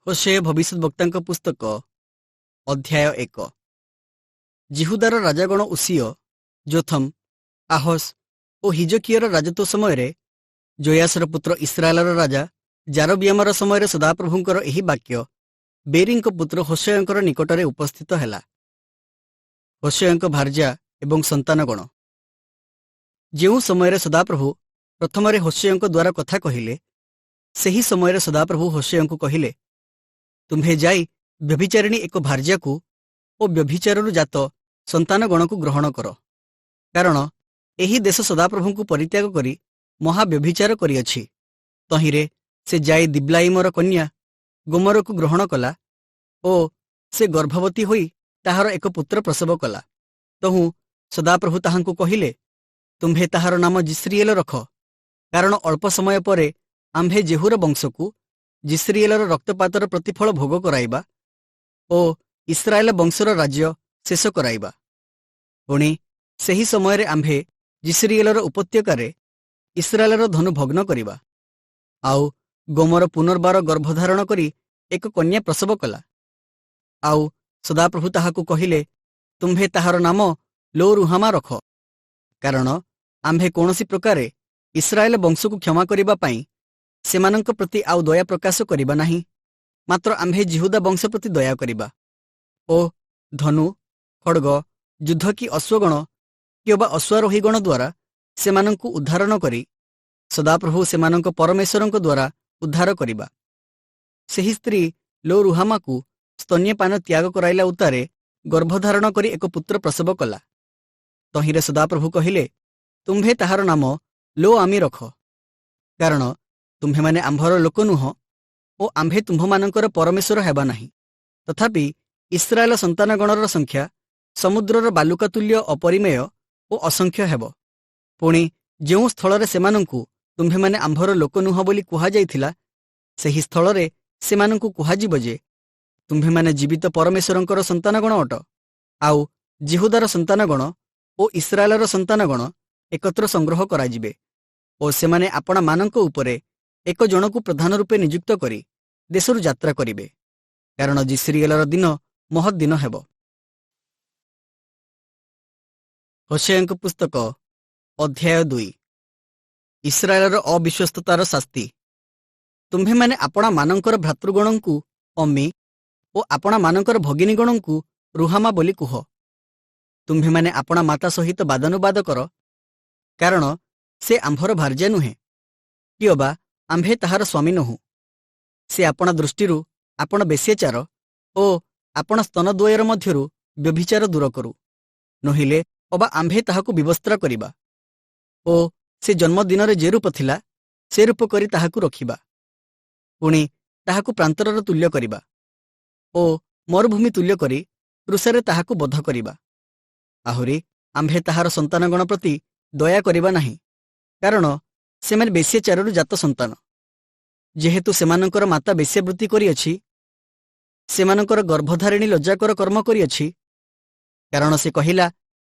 Hoshea ଭବିଷ୍ୟତବକ୍ତାଙ୍କ ପୁସ୍ତକ ଅଧ୍ୟାୟ 1। ଜିହୁଦାର ରାଜାଗଣ ଉସିୟ, ଯୋଥମ, ଆହସ ଓ ହିଜକିୟର ରାଜତ୍ୱ ସମୟରେ ଜୋୟାସର ପୁତ୍ର ଇସ୍ରାଏଲର ରାଜା ଜାରବିୟାମର ସମୟରେ ସଦାପ୍ରଭୁଙ୍କର ଏହି ବାକ୍ୟ ବେରିଙ୍କ ପୁତ୍ର ହୋଶେୟଙ୍କର ନିକଟରେ ଉପସ୍ଥିତ ହେଲା। ହୋଶେୟଙ୍କ ଭାର୍ଯ୍ୟା ଏବଂ ସନ୍ତାନଗଣ। ଯେଉଁ ସମୟରେ ସଦାପ୍ରଭୁ ପ୍ରଥମରେ ହୋଶେୟଙ୍କ ଦ୍ୱାରା କଥା କହିଲେ, ସେହି ସମୟରେ ସଦାପ୍ରଭୁ ହୋଶେୟଙ୍କୁ କହିଲେ, ତୁମ୍ଭେ ଯାଇ ବ୍ୟଭିଚାରିଣୀ ଏକ ଭାର୍ଯ୍ୟାକୁ ଓ ବ୍ୟଭିଚାରରୁ ଜାତ ସନ୍ତାନଗଣକୁ ଗ୍ରହଣ କର, କାରଣ ଏହି ଦେଶ ସଦାପ୍ରଭୁଙ୍କୁ ପରିତ୍ୟାଗ କରି ମହାବ୍ୟଭିଚାର କରିଅଛି। ତହିଁରେ ସେ ଯାଇ ଦିବ୍ଲାଇମର କନ୍ୟା ଗୋମରକୁ ଗ୍ରହଣ କଲା ଓ ସେ ଗର୍ଭବତୀ ହୋଇ ତାହାର ଏକ ପୁତ୍ର ପ୍ରସବ କଲା। ତହୁଁ ସଦାପ୍ରଭୁ ତାହାଙ୍କୁ କହିଲେ, ତୁମ୍ଭେ ତାହାର ନାମ ଜିସ୍ରିଏଲ ରଖ, କାରଣ ଅଳ୍ପ ସମୟ ପରେ ଆମ୍ଭେ ଜେହୁର ବଂଶକୁ ଜିସ୍ରିଏଲର ରକ୍ତପାତର ପ୍ରତିଫଳ ଭୋଗ କରାଇବା ଓ ଇସ୍ରାଏଲ ବଂଶର ରାଜ୍ୟ ଶେଷ କରାଇବା। ପୁଣି ସେହି ସମୟରେ ଆମ୍ଭେ ଜିସ୍ରିଏଲର ଉପତ୍ୟକାରେ ଇସ୍ରାଏଲର ଧନୁ ଭଗ୍ନ କରିବା। ଆଉ ଗୋମର ପୁନର୍ବାର ଗର୍ଭଧାରଣ କରି ଏକ କନ୍ୟା ପ୍ରସବ କଲା। ଆଉ ସଦାପ୍ରଭୁ ତାହାକୁ କହିଲେ, ତୁମ୍ଭେ ତାହାର ନାମ ଲୋ ରୁହାମା ରଖ, କାରଣ ଆମ୍ଭେ କୌଣସି ପ୍ରକାରେ ଇସ୍ରାଏଲ ବଂଶକୁ କ୍ଷମା କରିବା ପାଇଁ ସେମାନଙ୍କ ପ୍ରତି ଆଉ ଦୟା ପ୍ରକାଶ କରିବା ନାହିଁ, ମାତ୍ର ଆମ୍ଭେ ଜିହୁଦା ବଂଶ ପ୍ରତି ଦୟା କରିବା ଓ ଧନୁ, ଖଡ଼୍ଗ, ଯୁଦ୍ଧ କି ଅଶ୍ୱଗଣ କିମ୍ବା ଅଶ୍ୱାରୋହୀଗଣ ଦ୍ୱାରା ସେମାନଙ୍କୁ ଉଦ୍ଧାର ନ କରି ସଦାପ୍ରଭୁ ସେମାନଙ୍କ ପରମେଶ୍ୱରଙ୍କ ଦ୍ୱାରା ଉଦ୍ଧାର କରିବା। ସେହି ସ୍ତ୍ରୀ ଲୋ ରୁହାମାକୁ ସ୍ତନ୍ୟପାନ ତ୍ୟାଗ କରାଇଲା ଉତ୍ତାରେ ଗର୍ଭଧାରଣ କରି ଏକ ପୁତ୍ର ପ୍ରସବ କଲା। ତହିଁରେ ସଦାପ୍ରଭୁ କହିଲେ, ତୁମ୍ଭେ ତାହାର ନାମ ଲୋ ଆମି ରଖ, କାରଣ ତୁମ୍ଭେମାନେ ଆମ୍ଭର ଲୋକ ନୁହଁ ଓ ଆମ୍ଭେ ତୁମ୍ଭମାନଙ୍କର ପରମେଶ୍ୱର ହେବା ନାହିଁ। ତଥାପି ଇସ୍ରାଏଲ ସନ୍ତାନଗଣର ସଂଖ୍ୟା ସମୁଦ୍ରର ବାଲୁକା ତୁଲ୍ୟ ଅପରିମେୟ ଓ ଅସଂଖ୍ୟ ହେବ। ପୁଣି ଯେଉଁ ସ୍ଥଳରେ ସେମାନଙ୍କୁ ତୁମ୍ଭେମାନେ ଆମ୍ଭର ଲୋକ ନୁହଁ ବୋଲି କୁହାଯାଇଥିଲା, ସେହି ସ୍ଥଳରେ ସେମାନଙ୍କୁ କୁହାଯିବ ଯେ, ତୁମ୍ଭେମାନେ ଜୀବିତ ପରମେଶ୍ୱରଙ୍କର ସନ୍ତାନଗଣ ଅଟ। ଆଉ ଜିହୁଦାର ସନ୍ତାନଗଣ ଓ ଇସ୍ରାଏଲର ସନ୍ତାନଗଣ ଏକତ୍ର ସଂଗ୍ରହ କରାଯିବେ ଓ ସେମାନେ ଆପଣାମାନଙ୍କ ଉପରେ ଏକ ଜଣକୁ ପ୍ରଧାନ ରୂପେ ନିଯୁକ୍ତ କରି ଦେଶରୁ ଯାତ୍ରା କରିବେ, କାରଣ ଜିସ୍ରିଏଲର ଦିନ ମହତ୍ ଦିନ ହେବ। ହୋଶେୟଙ୍କ ପୁସ୍ତକ ଅଧ୍ୟାୟ 2। ଇସ୍ରାଏଲର ଅବିଶ୍ୱସ୍ତତାର ଶାସ୍ତି। ତୁମ୍ଭେମାନେ ଆପଣାମାନଙ୍କର ଭ୍ରାତୃଗଣଙ୍କୁ ଅମି ଓ ଆପଣାମାନଙ୍କର ଭଗିନୀଗଣଙ୍କୁ ରୁହାମା ବୋଲି କୁହ। ତୁମ୍ଭେମାନେ ଆପଣା ମାତା ସହିତ ବାଦାନୁବାଦ କର, କାରଣ ସେ ଆମ୍ଭର ଭାର୍ଯ୍ୟା ନୁହେଁ, କିଅବା ଆମ୍ଭେ ତାହାର ସ୍ୱାମୀ ନୋହୁଁ। ସେ ଆପଣା ଦୃଷ୍ଟିରୁ ଆପଣ ବେଶ୍ୟାଚାର ଓ ଆପଣ ସ୍ତନଦ୍ୱୟର ମଧ୍ୟରୁ ବ୍ୟଭିଚାର ଦୂର କରୁ, ନୋହିଲେ ଅବା ଆମ୍ଭେ ତାହାକୁ ବିବସ୍ତ୍ରା କରିବା ଓ ସେ ଜନ୍ମଦିନରେ ଯେ ରୂପ ଥିଲା ସେ ରୂପ କରି ତାହାକୁ ରଖିବା। ପୁଣି ତାହାକୁ ପ୍ରାନ୍ତରର ତୁଲ୍ୟ କରିବା ଓ ମରୁଭୂମି ତୁଲ୍ୟ କରି କୃଷରେ ତାହାକୁ ବଧ କରିବା। ଆହୁରି ଆମ୍ଭେ ତାହାର ସନ୍ତାନଗଣ ପ୍ରତି ଦୟା କରିବା ନାହିଁ, କାରଣ ସେମାନେ ବେଶ୍ୟାଚାରରୁ ଜାତ ସନ୍ତାନ। ଯେହେତୁ ସେମାନଙ୍କର ମାତା ବେଶ୍ୟାବୃତ୍ତି କରିଅଛି, ସେମାନଙ୍କର ଗର୍ଭଧାରିଣୀ ଲଜ୍ଜାକର କର୍ମ କରିଅଛି, କାରଣ ସେ କହିଲା,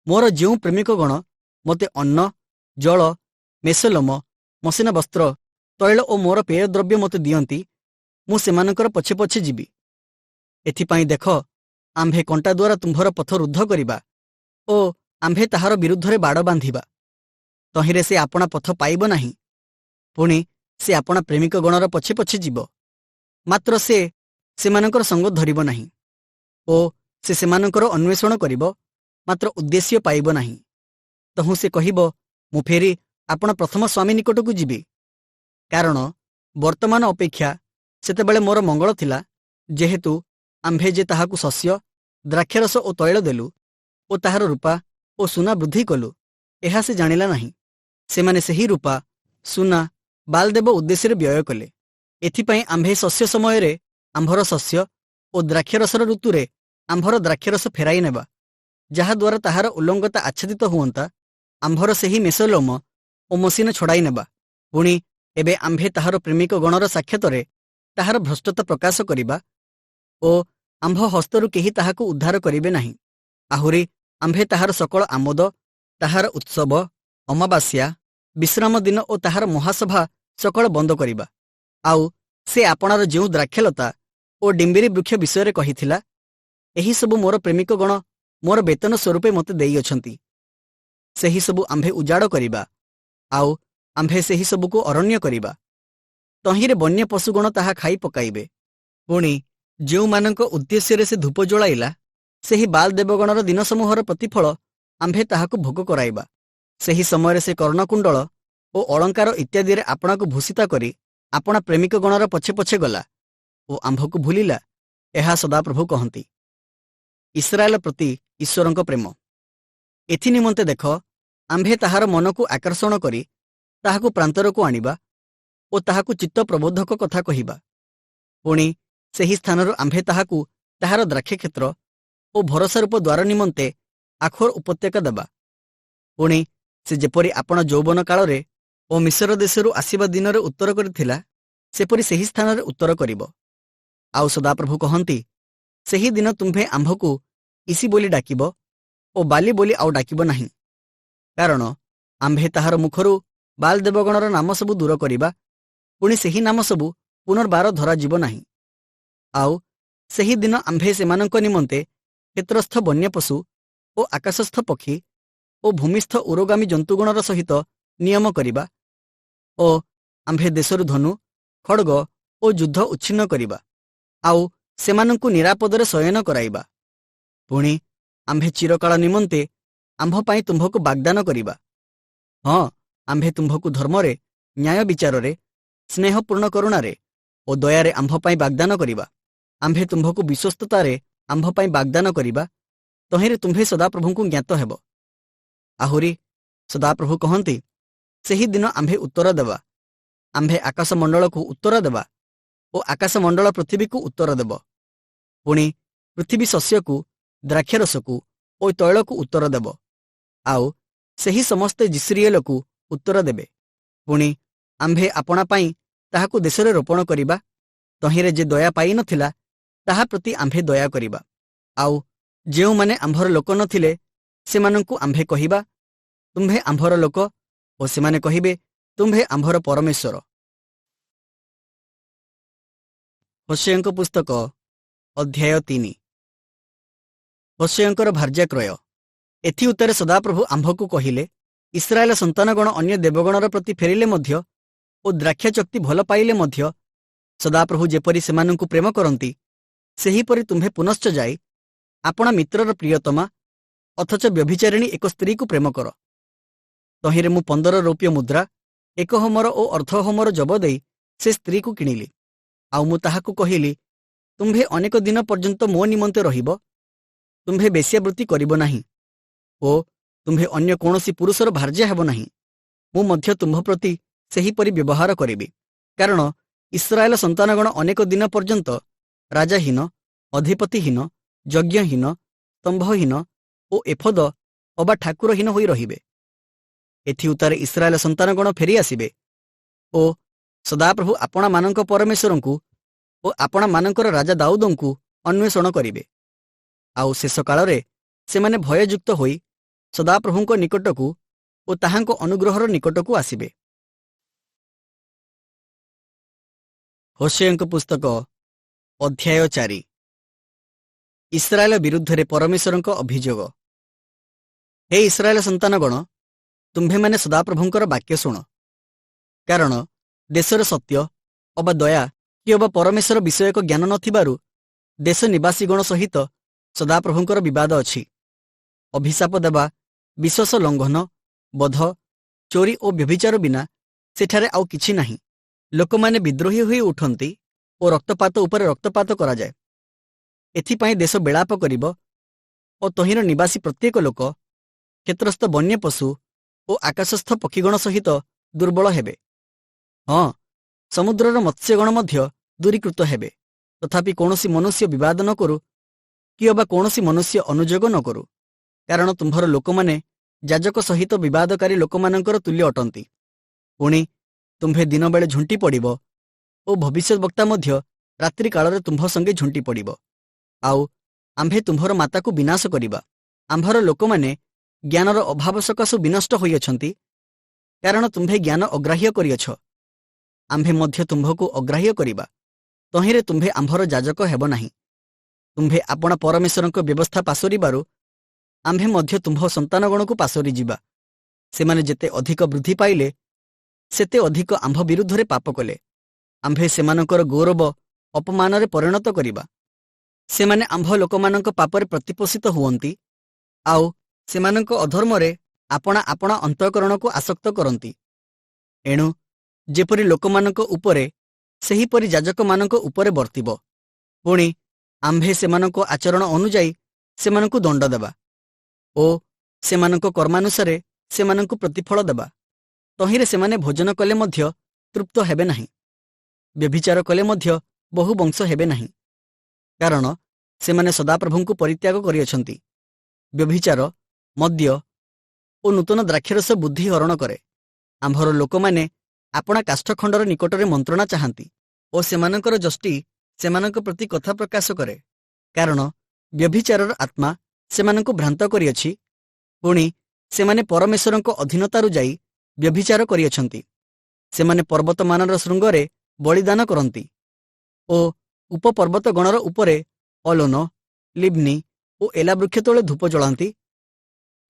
ମୋର ଯେଉଁ ପ୍ରେମିକଗଣ ମୋତେ ଅନ୍ନ, ଜଳ, ମେସଲମ, ମସିନା ବସ୍ତ୍ର, ତୈଳ ଓ ମୋର ପେୟ ଦ୍ରବ୍ୟ ମୋତେ ଦିଅନ୍ତି, ମୁଁ ସେମାନଙ୍କର ପଛେ ପଛେ ଯିବି। ଏଥିପାଇଁ ଦେଖ, ଆମ୍ଭେ କଣ୍ଟା ଦ୍ୱାରା ତୁମ୍ଭର ପଥ ରୁଦ୍ଧ କରିବା ଓ ଆମ୍ଭେ ତାହାର ବିରୁଦ୍ଧରେ ବାଡ଼ ବାନ୍ଧିବା। ତହିଁରେ ସେ ଆପଣା ପଥ ପାଇବ ନାହିଁ। ପୁଣି ସେ ଆପଣା ପ୍ରେମିକଗଣର ପଛେ ପଛେ ଯିବ, ମାତ୍ର ସେ ସେମାନଙ୍କର ସଙ୍ଗ ଧରିବ ନାହିଁ ଓ ସେ ସେମାନଙ୍କର ଅନ୍ୱେଷଣ କରିବ, ମାତ୍ର ଉଦ୍ଦେଶ୍ୟ ପାଇବ ନାହିଁ। ତହୁଁ ସେ କହିବ, ମୁଁ ଫେରି ଆପଣ ପ୍ରଥମ ସ୍ୱାମୀ ନିକଟକୁ ଯିବି, କାରଣ ବର୍ତ୍ତମାନ ଅପେକ୍ଷା ସେତେବେଳେ ମୋର ମଙ୍ଗଳ ଥିଲା, ଯେହେତୁ ଆମ୍ଭେ ଯେ ତାହାକୁ ଶସ୍ୟ, ଦ୍ରାକ୍ଷାରସ ଓ ତୈଳ ଦେଲୁ ଓ ତାହାର ରୂପା ଓ ସୁନା ବୃଦ୍ଧି କଲୁ, ଏହା ସେ ଜାଣିଲା ନାହିଁ। ସେମାନେ ସେହି ରୂପା, ସୁନା ବାଲଦେବ ଉଦ୍ଦେଶ୍ୟରେ ବ୍ୟୟ କଲେ। ଏଥିପାଇଁ ଆମ୍ଭେ ଶସ୍ୟ ସମୟରେ ଆମ୍ଭର ଶସ୍ୟ ଓ ଦ୍ରାକ୍ଷାରସର ଋତୁରେ ଆମ୍ଭର ଦ୍ରାକ୍ଷାରସ ଫେରାଇ ନେବା, ଯାହାଦ୍ୱାରା ତାହାର ଉଲ୍ଲଙ୍ଗତା ଆଚ୍ଛାଦିତ ହୁଅନ୍ତା, ଆମ୍ଭର ସେହି ମେସଲୋମ ଓ ମସିନା ଛଡ଼ାଇ ନେବା। ପୁଣି ଏବେ ଆମ୍ଭେ ତାହାର ପ୍ରେମିକ ଗଣର ସାକ୍ଷାତରେ ତାହାର ଭ୍ରଷ୍ଟତା ପ୍ରକାଶ କରିବା ଓ ଆମ୍ଭ ହସ୍ତରୁ କେହି ତାହାକୁ ଉଦ୍ଧାର କରିବେ ନାହିଁ। ଆହୁରି ଆମ୍ଭେ ତାହାର ସକଳ ଆମୋଦ, ତାହାର ଉତ୍ସବ, ଅମାବାସ୍ୟା, ବିଶ୍ରାମ ଦିନ ଓ ତାହାର ମହାସଭା ସକଳ ବନ୍ଦ କରିବା। ଆଉ ସେ ଆପଣାର ଯେଉଁ ଦ୍ରାକ୍ଷାଲତା ଓ ଡିମ୍ବିରି ବୃକ୍ଷ ବିଷୟରେ କହିଥିଲା, ଏହିସବୁ ମୋର ପ୍ରେମିକଗଣ ମୋର ବେତନ ସ୍ୱରୂପେ ମୋତେ ଦେଇଅଛନ୍ତି। ସେହିସବୁ ଆମ୍ଭେ ଉଜାଡ଼ କରିବା, ଆଉ ଆମ୍ଭେ ସେହିସବୁକୁ ଅରଣ୍ୟ କରିବା। ତହିଁରେ ବନ୍ୟ ପଶୁଗଣ ତାହା ଖାଇ ପକାଇବେ। ପୁଣି ଯେଉଁମାନଙ୍କ ଉଦ୍ଦେଶ୍ୟରେ ସେ ଧୂପ ଜଳାଇଲା, ସେହି ବାଲ୍ ଦେବଗଣର ଦିନସମୂହର ପ୍ରତିଫଳ ଆମ୍ଭେ ତାହାକୁ ଭୋଗ କରାଇବା। ସେହି ସମୟରେ ସେ କର୍ଣ୍ଣକୁଣ୍ଡଳ ଓ ଅଳଙ୍କାର ଇତ୍ୟାଦିରେ ଆପଣାକୁ ଭୂଷିତା କରି ଆପଣା ପ୍ରେମିକଗଣର ପଛେ ପଛେ ଗଲା ଓ ଆମ୍ଭକୁ ଭୁଲିଲା। ଏହା ସଦାପ୍ରଭୁ କହନ୍ତି। ଇସ୍ରାଏଲ ପ୍ରତି ଈଶ୍ୱରଙ୍କ ପ୍ରେମ। ଏଥି ନିମନ୍ତେ ଦେଖ, ଆମ୍ଭେ ତାହାର ମନକୁ ଆକର୍ଷଣ କରି ତାହାକୁ ପ୍ରାନ୍ତରକୁ ଆଣିବା ଓ ତାହାକୁ ଚିତ୍ତ ପ୍ରବୋଧକ କଥା କହିବା। ପୁଣି ସେହି ସ୍ଥାନରୁ ଆମ୍ଭେ ତାହାକୁ ତାହାର ଦ୍ରାକ୍ଷକ୍ଷେତ୍ର ଓ ଭରସାରୂପ ଦ୍ୱାର ନିମନ୍ତେ ଆଖୋର ଉପତ୍ୟକା ଦେବା। ପୁଣି ସେ ଯେପରି ଆପଣା ଯୌବନ କାଳରେ ଓ ମିଶ୍ର ଦେଶରୁ ଆସିବା ଦିନରେ ଉତ୍ତର କରିଥିଲା, ସେପରି ସେହି ସ୍ଥାନରେ ଉତ୍ତର କରିବ। ଆଉ ସଦାପ୍ରଭୁ କହନ୍ତି, ସେହି ଦିନ ତୁମ୍ଭେ ଆମ୍ଭକୁ ଇସି ବୋଲି ଡାକିବ ଓ ବାଲି ବୋଲି ଆଉ ଡାକିବ ନାହିଁ। କାରଣ ଆମ୍ଭେ ତାହାର ମୁଖରୁ ବାଲ୍ ଦେବଗଣର ନାମ ସବୁ ଦୂର କରିବା, ପୁଣି ସେହି ନାମ ସବୁ ପୁନର୍ବାର ଧରାଯିବ ନାହିଁ। ଆଉ ସେହି ଦିନ ଆମ୍ଭେ ସେମାନଙ୍କ ନିମନ୍ତେ କ୍ଷେତ୍ରସ୍ଥ ବନ୍ୟପଶୁ ଓ ଆକାଶସ୍ଥ ପକ୍ଷୀ ଓ ଭୂମିସ୍ଥ ଉରୋଗାମୀ ଜନ୍ତୁଗଣର ସହିତ ନିୟମ କରିବା ଓ ଆମ୍ଭେ ଦେଶରୁ ଧନୁ, ଖଡ଼ଗ ଓ ଯୁଦ୍ଧ ଉଚ୍ଛିନ୍ନ କରିବା, ଆଉ ସେମାନଙ୍କୁ ନିରାପଦରେ ଶୟନ କରାଇବା। ପୁଣି ଆମ୍ଭେ ଚିରକାଳ ନିମନ୍ତେ ଆମ୍ଭ ପାଇଁ ତୁମ୍ଭକୁ ବାଗ୍ଦାନ କରିବା। ହଁ, ଆମ୍ଭେ ତୁମ୍ଭକୁ ଧର୍ମରେ, ନ୍ୟାୟ ବିଚାରରେ, ସ୍ନେହପୂର୍ଣ୍ଣ କରୁଣାରେ ଓ ଦୟାରେ ଆମ୍ଭ ପାଇଁ ବାଗ୍ଦାନ କରିବା। ଆମ୍ଭେ ତୁମ୍ଭକୁ ବିଶ୍ୱସ୍ତତାରେ ଆମ୍ଭ ପାଇଁ ବାଗ୍ଦାନ କରିବା। ତହିଁରେ ତୁମ୍ଭେ ସଦାପ୍ରଭୁଙ୍କୁ ଜ୍ଞାତ ହେବ। ଆହୁରି ସଦାପ୍ରଭୁ କହନ୍ତି, ସେହି ଦିନ ଆମ୍ଭେ ଉତ୍ତର ଦେବା। ଆମ୍ଭେ ଆକାଶମଣ୍ଡଳକୁ ଉତ୍ତର ଦେବା ଓ ଆକାଶମଣ୍ଡଳ ପୃଥିବୀକୁ ଉତ୍ତର ଦେବ। ପୁଣି ପୃଥିବୀ ଶସ୍ୟକୁ, ଦ୍ରାକ୍ଷରସକୁ ଓ ତୈଳକୁ ଉତ୍ତର ଦେବ। ଆଉ ସେହି ସମସ୍ତେ ଜିସ୍ରିଏଲକୁ ଉତ୍ତର ଦେବେ। ପୁଣି ଆମ୍ଭେ ଆପଣା ପାଇଁ ତାହାକୁ ଦେଶରେ ରୋପଣ କରିବା। ତହିଁରେ ଯେ ଦୟା ପାଇନଥିଲା, ତାହା ପ୍ରତି ଆମ୍ଭେ ଦୟା କରିବା। ଆଉ ଯେଉଁମାନେ ଆମ୍ଭର ଲୋକ ନଥିଲେ, ସେମାନଙ୍କୁ ଆମ୍ଭେ କହିବା, ତୁମ୍ଭେ ଆମ୍ଭର ଲୋକ, ଓ ସେମାନେ କହିବେ, ତୁମ୍ଭେ ଆମ୍ଭର ପରମେଶ୍ୱର। ହୋଶେୟଙ୍କ ପୁସ୍ତକ ଅଧ୍ୟାୟ 3। ହୋଶେୟଙ୍କର ଭାର୍ଯ୍ୟାକ୍ରୟ। ଏଥି ଉତ୍ତରେ ସଦାପ୍ରଭୁ ଆମ୍ଭକୁ କହିଲେ, ଇସ୍ରାଏଲ ସନ୍ତାନଗଣ ଅନ୍ୟ ଦେବଗଣର ପ୍ରତି ଫେରିଲେ ମଧ୍ୟ ଓ ଦ୍ରାକ୍ଷା ଚକ୍ତି ଭଲ ପାଇଲେ ମଧ୍ୟ ସଦାପ୍ରଭୁ ଯେପରି ସେମାନଙ୍କୁ ପ୍ରେମ କରନ୍ତି, ସେହିପରି ତୁମ୍ଭେ ପୁନଶ୍ଚ ଯାଇ ଆପଣା ମିତ୍ରର ପ୍ରିୟତମା ଅଥଚ ବ୍ୟଭିଚାରିଣୀ ଏକ ସ୍ତ୍ରୀକୁ ପ୍ରେମ କର। ତହିଁରେ ମୁଁ 15 ରୌପ୍ୟ ମୁଦ୍ରା, 1 ହୋମର ଓ ଅର୍ଦ୍ଧ ହୋମର ଜବ ଦେଇ ସେ ସ୍ତ୍ରୀକୁ କିଣିଲି। ଆଉ ମୁଁ ତାହାକୁ କହିଲି, ତୁମ୍ଭେ ଅନେକ ଦିନ ପର୍ଯ୍ୟନ୍ତ ମୋ ନିମନ୍ତେ ରହିବ। ତୁମ୍ଭେ ବେଶ୍ୟାବୃତ୍ତି କରିବ ନାହିଁ ଓ ତୁମ୍ଭେ ଅନ୍ୟ କୌଣସି ପୁରୁଷର ଭାର୍ଯ୍ୟା ହେବ ନାହିଁ। ମୁଁ ମଧ୍ୟ ତୁମ୍ଭ ପ୍ରତି ସେହିପରି ବ୍ୟବହାର କରିବି। କାରଣ ଇସ୍ରାଏଲ ସନ୍ତାନଗଣ ଅନେକ ଦିନ ପର୍ଯ୍ୟନ୍ତ ରାଜାହୀନ, ଅଧିପତିହୀନ, ଯଜ୍ଞହୀନ, ସ୍ତମ୍ଭହୀନ ଓ ଏଫଦ ଅବା ଠାକୁରହୀନ ହୋଇ ରହିବେ। ଏଥି ଉତ୍ତାରେ ଇସ୍ରାଏଲ ସନ୍ତାନଗଣ ଫେରି ଆସିବେ ଓ ସଦାପ୍ରଭୁ ଆପଣମାନଙ୍କ ପରମେଶ୍ୱରଙ୍କୁ ଓ ଆପଣମାନଙ୍କର ରାଜା ଦାଉଦଙ୍କୁ ଅନ୍ୱେଷଣ କରିବେ। ଆଉ ଶେଷ କାଳରେ ସେମାନେ ଭୟଯୁକ୍ତ ହୋଇ ସଦାପ୍ରଭୁଙ୍କ ନିକଟକୁ ଓ ତାହାଙ୍କ ଅନୁଗ୍ରହର ନିକଟକୁ ଆସିବେ। ହୋଶେୟଙ୍କ ପୁସ୍ତକ ଅଧ୍ୟାୟ 4। ଇସ୍ରାଏଲ ବିରୁଦ୍ଧରେ ପରମେଶ୍ୱରଙ୍କ ଅଭିଯୋଗ। ହେ ଇସ୍ରାଏଲ ସନ୍ତାନଗଣ, ତୁମ୍ଭେମାନେ ସଦାପ୍ରଭୁଙ୍କର ବାକ୍ୟ ଶୁଣ। କାରଣ ଦେଶର ସତ୍ୟ ଅବା ଦୟା କି ଅବା ପରମେଶ୍ୱର ବିଷୟକ ଜ୍ଞାନ ନଥିବାରୁ ଦେଶ ନିବାସୀଗଣ ସହିତ ସଦାପ୍ରଭୁଙ୍କର ବିବାଦ ଅଛି। ଅଭିଶାପ ଦେବା, ବିଶ୍ୱାସ ଲଙ୍ଘନ, ବଧ, ଚୋରି ଓ ବ୍ୟଭିଚାର ବିନା ସେଠାରେ ଆଉ କିଛି ନାହିଁ। ଲୋକମାନେ ବିଦ୍ରୋହୀ ହୋଇ ଉଠନ୍ତି ଓ ରକ୍ତପାତ ଉପରେ ରକ୍ତପାତ କରାଯାଏ। ଏଥିପାଇଁ ଦେଶ ବିଳାପ କରିବ ଓ ତହିଁର ନିବାସୀ ପ୍ରତ୍ୟେକ ଲୋକ, କ୍ଷେତ୍ରସ୍ଥ ବନ୍ୟପଶୁ ଓ ଆକାଶସ୍ଥ ପକ୍ଷୀଗଣ ସହିତ ଦୁର୍ବଳ ହେବେ। ହଁ, ସମୁଦ୍ରର ମତ୍ସ୍ୟଗଣ ମଧ୍ୟ ଦୂରୀକୃତ ହେବେ। ତଥାପି କୌଣସି ମନୁଷ୍ୟ ବିବାଦ ନ କରୁ କି ଅବା କୌଣସି ମନୁଷ୍ୟ ଅନୁଯୋଗ ନ କରୁ। କାରଣ ତୁମ୍ଭର ଲୋକମାନେ ଯାଜକ ସହିତ ବିବାଦକାରୀ ଲୋକମାନଙ୍କର ତୁଲ୍ୟ ଅଟନ୍ତି। ପୁଣି ତୁମ୍ଭେ ଦିନବେଳେ ଝୁଣ୍ଟି ପଡ଼ିବ ଓ ଭବିଷ୍ୟତବକ୍ତା ମଧ୍ୟ ରାତ୍ରି କାଳରେ ତୁମ୍ଭ ସଙ୍ଗେ ଝୁଣ୍ଟି ପଡ଼ିବ। ଆଉ ଆମ୍ଭେ ତୁମ୍ଭର ମାତାକୁ ବିନାଶ କରିବା। ଆମ୍ଭର ଲୋକମାନେ ଜ୍ଞାନର ଅଭାବ ସକାଶୁ ବିନଷ୍ଟ ହୋଇଅଛନ୍ତି, କାରଣ ତୁମ୍ଭେ ଜ୍ଞାନ ଅଗ୍ରାହ୍ୟ କରିଅଛ। ଆମ୍ଭେ ମଧ୍ୟ ତୁମ୍ଭକୁ ଅଗ୍ରାହ୍ୟ କରିବା। ତହିଁରେ ତୁମ୍ଭେ ଆମ୍ଭର ଯାଜକ ହେବ ନାହିଁ। ତୁମ୍ଭେ ଆପଣା ପରମେଶ୍ୱରଙ୍କ ବ୍ୟବସ୍ଥା ପାସୋରିବାରୁ ଆମ୍ଭେ ମଧ୍ୟ ତୁମ୍ଭ ସନ୍ତାନଗଣକୁ ପାସୋରି ଯିବା। ସେମାନେ ଯେତେ ଅଧିକ ବୃଦ୍ଧି ପାଇଲେ ସେତେ ଅଧିକ ଆମ୍ଭ ବିରୁଦ୍ଧରେ ପାପ କଲେ। ଆମ୍ଭେ ସେମାନଙ୍କର ଗୌରବ ଅପମାନରେ ପରିଣତ କରିବା। ସେମାନେ ଆମ୍ଭ ଲୋକମାନଙ୍କ ପାପରେ ପ୍ରତିପୋଷିତ ହୁଅନ୍ତି, ଆଉ ସେମାନଙ୍କ ଅଧର୍ମରେ ଆପଣା ଆପଣା ଅନ୍ତଃକରଣକୁ ଆସକ୍ତ କରନ୍ତି। ଏଣୁ ଯେପରି ଲୋକମାନଙ୍କ ଉପରେ ସେହିପରି ଯାଜକମାନଙ୍କ ଉପରେ ବର୍ତ୍ତିବ। ପୁଣି ଆମ୍ଭେ ସେମାନଙ୍କ ଆଚରଣ ଅନୁଯାୟୀ ସେମାନଙ୍କୁ ଦଣ୍ଡ ଦେବା ଓ ସେମାନଙ୍କ କର୍ମାନୁସାରେ ସେମାନଙ୍କୁ ପ୍ରତିଫଳ ଦେବା। ତହିଁରେ ସେମାନେ ଭୋଜନ କଲେ ମଧ୍ୟ ତୃପ୍ତ ହେବେ ନାହିଁ, ବ୍ୟଭିଚାର କଲେ ମଧ୍ୟ ବହୁ ବଂଶ ହେବେ ନାହିଁ, କାରଣ ସେମାନେ ସଦାପ୍ରଭୁଙ୍କୁ ପରିତ୍ୟାଗ କରିଅଛନ୍ତି। ବ୍ୟଭିଚାର, ମଦ୍ୟ ଓ ନୂତନ ଦ୍ରାକ୍ଷରସ ବୁଦ୍ଧି ହରଣ କରେ। ଆମ୍ଭର ଲୋକମାନେ ଆପଣା କାଷ୍ଠଖଣ୍ଡର ନିକଟରେ ମନ୍ତ୍ରଣା ଚାହାନ୍ତି ଓ ସେମାନଙ୍କର ଯଷ୍ଟି ସେମାନଙ୍କ ପ୍ରତି କଥା ପ୍ରକାଶ କରେ, କାରଣ ବ୍ୟଭିଚାରର ଆତ୍ମା ସେମାନଙ୍କୁ ଭ୍ରାନ୍ତ କରିଅଛି। ପୁଣି ସେମାନେ ପରମେଶ୍ୱରଙ୍କ ଅଧୀନତାରୁ ଯାଇ ବ୍ୟଭିଚାର କରିଅଛନ୍ତି। ସେମାନେ ପର୍ବତମାନର ଶୃଙ୍ଗରେ ବଳିଦାନ କରନ୍ତି ଓ ଉପପର୍ବତଗଣର ଉପରେ ଅଲୋନ, ଲିବ୍ନି ଓ ଏଲା ବୃକ୍ଷ ତଳେ ଧୂପ ଜଳାନ୍ତି,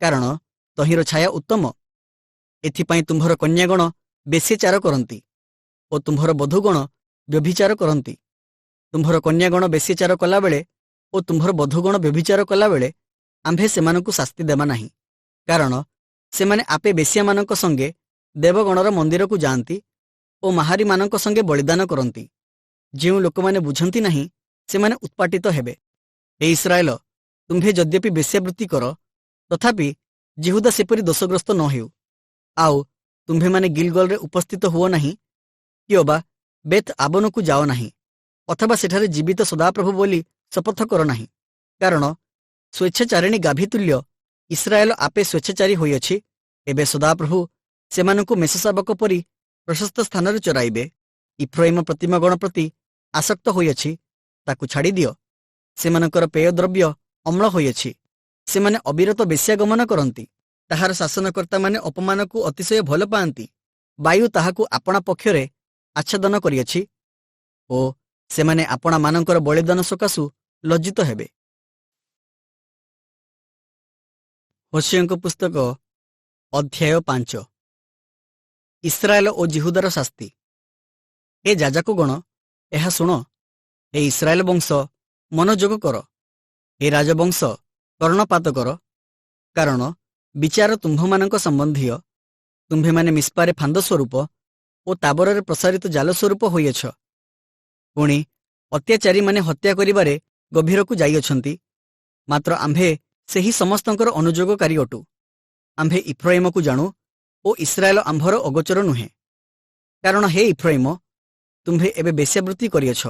କାରଣ ତହିଁର ଛାୟା ଉତ୍ତମ। ଏଥିପାଇଁ ତୁମ୍ଭର କନ୍ୟାଗଣ ବେଶ୍ୟାଚାର କରନ୍ତି ଓ ତୁମ୍ଭର ବଧୂଗଣ ବ୍ୟଭିଚାର କରନ୍ତି। ତୁମ୍ଭର କନ୍ୟାଗଣ ବେଶ୍ୟାଚାର କଲାବେଳେ ଓ ତୁମ୍ଭର ବଧୂଗଣ ବ୍ୟଭିଚାର କଲାବେଳେ ଆମ୍ଭେ ସେମାନଙ୍କୁ ଶାସ୍ତି ଦେବା ନାହିଁ, କାରଣ ସେମାନେ ଆପେ ବେଶ୍ୟାମାନଙ୍କ ସଙ୍ଗେ ଦେବଗଣର ମନ୍ଦିରକୁ ଯାଆନ୍ତି ଓ ମାହାରୀମାନଙ୍କ ସଙ୍ଗେ ବଳିଦାନ କରନ୍ତି। ଯେଉଁ ଲୋକମାନେ ବୁଝନ୍ତି ନାହିଁ ସେମାନେ ଉତ୍ପାଟିତ ହେବେ। ହେ ଇସ୍ରାଏଲ, ତୁମ୍ଭେ ଯଦ୍ୟପି ବେଶ୍ୟାବୃତ୍ତି କର, ତଥାପି ଜିହୁଦା ସେପରି ଦୋଷଗ୍ରସ୍ତ ନ ହେଉ। ଆଉ ତୁମ୍ଭେମାନେ ଗିଲଗଲରେ ଉପସ୍ଥିତ ହୁଅ ନାହିଁ, କି ଅବା ବେତ୍ ଆବନକୁ ଯାଅ ନାହିଁ, ଅଥବା ସେଠାରେ ଜୀବିତ ସଦାପ୍ରଭୁ ବୋଲି ଶପଥ କର ନାହିଁ, କାରଣ ସ୍ୱେଚ୍ଛାଚାରିଣୀ ଗାଭୀତୁଲ୍ୟ ଇସ୍ରାଏଲ ଆପେ ସ୍ୱେଚ୍ଛାଚାରୀ ହୋଇଅଛି। ଏବେ ସଦାପ୍ରଭୁ ସେମାନଙ୍କୁ ମେଷଶାବକ ପରି ପ୍ରଶସ୍ତ ସ୍ଥାନରେ ଚରାଇବେ। ଇଫ୍ରାଇମ ପ୍ରତିମାଗଣ ପ୍ରତି ଆସକ୍ତ ହୋଇଅଛି, ତାକୁ ଛାଡ଼ିଦିଅ। ସେମାନଙ୍କର ପେୟ ଦ୍ରବ୍ୟ ଅମ୍ଳ ହୋଇଅଛି। ସେମାନେ ଅବିରତ ବେଶ୍ୟାଗମନ କରନ୍ତି। ତାହାର ଶାସନକର୍ତ୍ତାମାନେ ଅପମାନକୁ ଅତିଶୟ ଭଲ ପାଆନ୍ତି। ବାୟୁ ତାହାକୁ ଆପଣା ପକ୍ଷରେ ଆଚ୍ଛାଦନ କରିଅଛି ଓ ସେମାନେ ଆପଣାମାନଙ୍କର ବଳିଦାନ ସକାଶୁ ଲଜ୍ଜିତ ହେବେ। ହୋଶେୟଙ୍କ ପୁସ୍ତକ ଅଧ୍ୟାୟ 5। ଇସ୍ରାଏଲ ଓ ଜିହୁଦାର ଶାସ୍ତି। ଏ ଯାଜକଗଣ, ଏହା ଶୁଣ। ଏ ଇସ୍ରାଏଲ ବଂଶ, ମନୋଯୋଗ କର। ଏ ରାଜବଂଶ, କର୍ଣ୍ଣପାତ କର, କାରଣ ବିଚାର ତୁମ୍ଭମାନଙ୍କ ସମ୍ବନ୍ଧୀୟ। ତୁମ୍ଭେମାନେ ମିସ୍ପାରେ ଫାନ୍ଦ ସ୍ୱରୂପ ଓ ତାବରରେ ପ୍ରସାରିତ ଜାଲ ସ୍ୱରୂପ ହୋଇଅଛ। ପୁଣି ଅତ୍ୟାଚାରୀମାନେ ହତ୍ୟା କରିବାରେ ଗଭୀରକୁ ଯାଇଅଛନ୍ତି, ମାତ୍ର ଆମ୍ଭେ ସେହି ସମସ୍ତଙ୍କର ଅନୁଯୋଗକାରୀ ଅଟୁ। ଆମ୍ଭେ ଇଫ୍ରାଇମକୁ ଜାଣୁ ଓ ଇସ୍ରାଏଲ ଆମ୍ଭର ଅଗୋଚର ନୁହେଁ। କାରଣ ହେ ଇଫ୍ରାଇମ, ତୁମ୍ଭେ ଏବେ ବେଶ୍ୟାବୃତ୍ତି କରିଅଛ।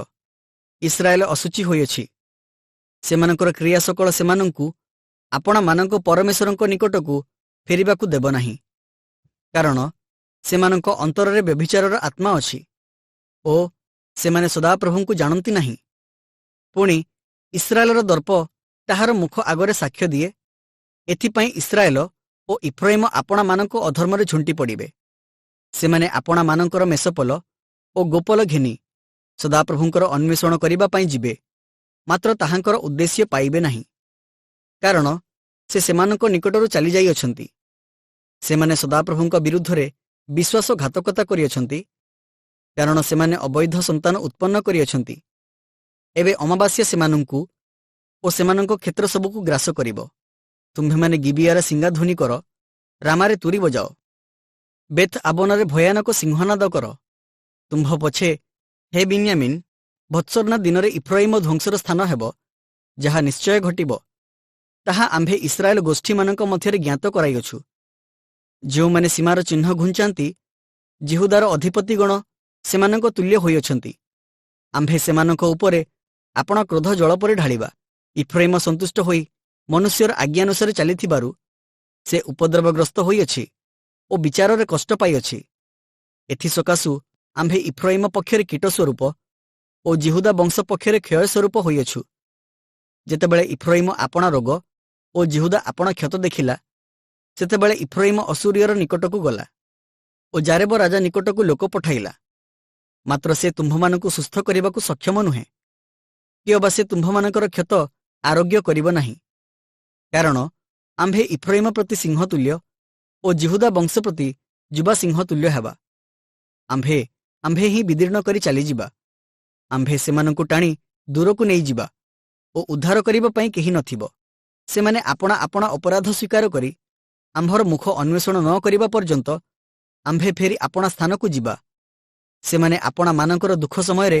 ଇସ୍ରାଏଲ ଅଶୁଚି ହୋଇଅଛି। ସେମାନଙ୍କର କ୍ରିୟା ସକଳ ସେମାନଙ୍କୁ ଆପଣମାନଙ୍କ ପରମେଶ୍ୱରଙ୍କ ନିକଟକୁ ଫେରିବାକୁ ଦେବ ନାହିଁ, କାରଣ ସେମାନଙ୍କ ଅନ୍ତରରେ ବ୍ୟଭିଚାରର ଆତ୍ମା ଅଛି ଓ ସେମାନେ ସଦାପ୍ରଭୁଙ୍କୁ ଜାଣନ୍ତି ନାହିଁ। ପୁଣି ଇସ୍ରାଏଲର ଦର୍ପ ତାହାର ମୁଖ ଆଗରେ ସାକ୍ଷ୍ୟ ଦିଏ। ଏଥିପାଇଁ ଇସ୍ରାଏଲ ଓ ଇଫ୍ରାଇମ ଆପଣାମାନଙ୍କ ଅଧର୍ମରେ ଝୁଣ୍ଟି ପଡ଼ିବେ। ସେମାନେ ଆପଣାମାନଙ୍କର ମେଷପଲ ଓ ଗୋପଲ ଘେନି ସଦାପ୍ରଭୁଙ୍କର ଅନ୍ୱେଷଣ କରିବା ପାଇଁ ଯିବେ, ମାତ୍ର ତାହାଙ୍କର ଉଦ୍ଦେଶ୍ୟ ପାଇବେ ନାହିଁ, କାରଣ ସେ ସେମାନଙ୍କ ନିକଟରୁ ଚାଲିଯାଇଅଛନ୍ତି। ସେମାନେ ସଦାପ୍ରଭୁଙ୍କ ବିରୁଦ୍ଧରେ ବିଶ୍ୱାସଘାତକତା କରିଅଛନ୍ତି, କାରଣ ସେମାନେ ଅବୈଧ ସନ୍ତାନ ଉତ୍ପନ୍ନ କରିଅଛନ୍ତି। ଏବେ ଅମାବାସ୍ୟା ସେମାନଙ୍କୁ ଓ ସେମାନଙ୍କ କ୍ଷେତ୍ର ସବୁକୁ ଗ୍ରାସ କରିବ। ତୁମ୍ଭେମାନେ ଗିବିଆରେ ସିଙ୍ଗାଧ୍ୱନି କର, ରାମାରେ ତୁରୀ ବଜାଅ, ବେଥ୍ ଆବନରେ ଭୟାନକ ସିଂହନାଦ କର। ତୁମ୍ଭ ପଛେ, ହେ ବିନ୍ୟାମିନ୍, ଭତ୍ସର୍ନା ଦିନରେ ଇଫ୍ରାଇମ ଧ୍ୱଂସର ସ୍ଥାନ ହେବ। ଯାହା ନିଶ୍ଚୟ ଘଟିବ, ତାହା ଆମ୍ଭେ ଇସ୍ରାଏଲ ଗୋଷ୍ଠୀମାନଙ୍କ ମଧ୍ୟରେ ଜ୍ଞାତ କରାଇଅଛୁ। ଯେଉଁମାନେ ସୀମାର ଚିହ୍ନ ଘୁଞ୍ଚାନ୍ତି, ଜିହୁଦାର ଅଧିପତିଗଣ ସେମାନଙ୍କ ତୁଲ୍ୟ ହୋଇଅଛନ୍ତି। ଆମ୍ଭେ ସେମାନଙ୍କ ଉପରେ ଆପଣା କ୍ରୋଧ ଜଳ ପରି ଢାଳିବା। ଇଫ୍ରାଇମ ସନ୍ତୁଷ୍ଟ ହୋଇ ମନୁଷ୍ୟର ଆଜ୍ଞାନୁସାରେ ଚାଲିଥିବାରୁ ସେ ଉପଦ୍ରବଗ୍ରସ୍ତ ହୋଇଅଛି ଓ ବିଚାରରେ କଷ୍ଟ ପାଇଅଛି। ଏଥିସକାଶୁ ଆମ୍ଭେ ଇଫ୍ରାଇମ ପକ୍ଷରେ କୀଟ ସ୍ୱରୂପ ଓ ଜିହୁଦା ବଂଶ ପକ୍ଷରେ କ୍ଷୟ ସ୍ୱରୂପ ହୋଇଅଛୁ। ଯେତେବେଳେ ଇଫ୍ରାଇମ ଆପଣା ରୋଗ ଓ ଜିହୁଦା ଆପଣା କ୍ଷତ ଦେଖିଲା, ସେତେବେଳେ ଇଫ୍ରାଇମ ଅସୁରୀୟର ନିକଟକୁ ଗଲା ଓ ଜାରେବ ରାଜା ନିକଟକୁ ଲୋକ ପଠାଇଲା। ମାତ୍ର ସେ ତୁମ୍ଭମାନଙ୍କୁ ସୁସ୍ଥ କରିବାକୁ ସକ୍ଷମ ନୁହେଁ, କି ଅବା ସେ ତୁମ୍ଭମାନଙ୍କର କ୍ଷତ ଆରୋଗ୍ୟ କରିବ ନାହିଁ। କାରଣ ଆମ୍ଭେ ଇଫ୍ରାଇମ ପ୍ରତି ସିଂହ ତୁଲ୍ୟ ଓ ଜିହୁଦା ବଂଶ ପ୍ରତି ଯୁବା ସିଂହ ତୁଲ୍ୟ ହେବା। ଆମ୍ଭେ ହିଁ ବିଦୀର୍ଣ୍ଣ କରି ଚାଲିଯିବା। ଆମ୍ଭେ ସେମାନଙ୍କୁ ଟାଣି ଦୂରକୁ ନେଇଯିବା ଓ ଉଦ୍ଧାର କରିବା ପାଇଁ କେହି ନଥିବ। ସେମାନେ ଆପଣା ଆପଣା ଅପରାଧ ସ୍ୱୀକାର କରି ଆମ୍ଭର ମୁଖ ଅନ୍ୱେଷଣ ନ କରିବା ପର୍ଯ୍ୟନ୍ତ ଆମ୍ଭେ ଫେରି ଆପଣା ସ୍ଥାନକୁ ଯିବା। ସେମାନେ ଆପଣାମାନଙ୍କର ଦୁଃଖ ସମୟରେ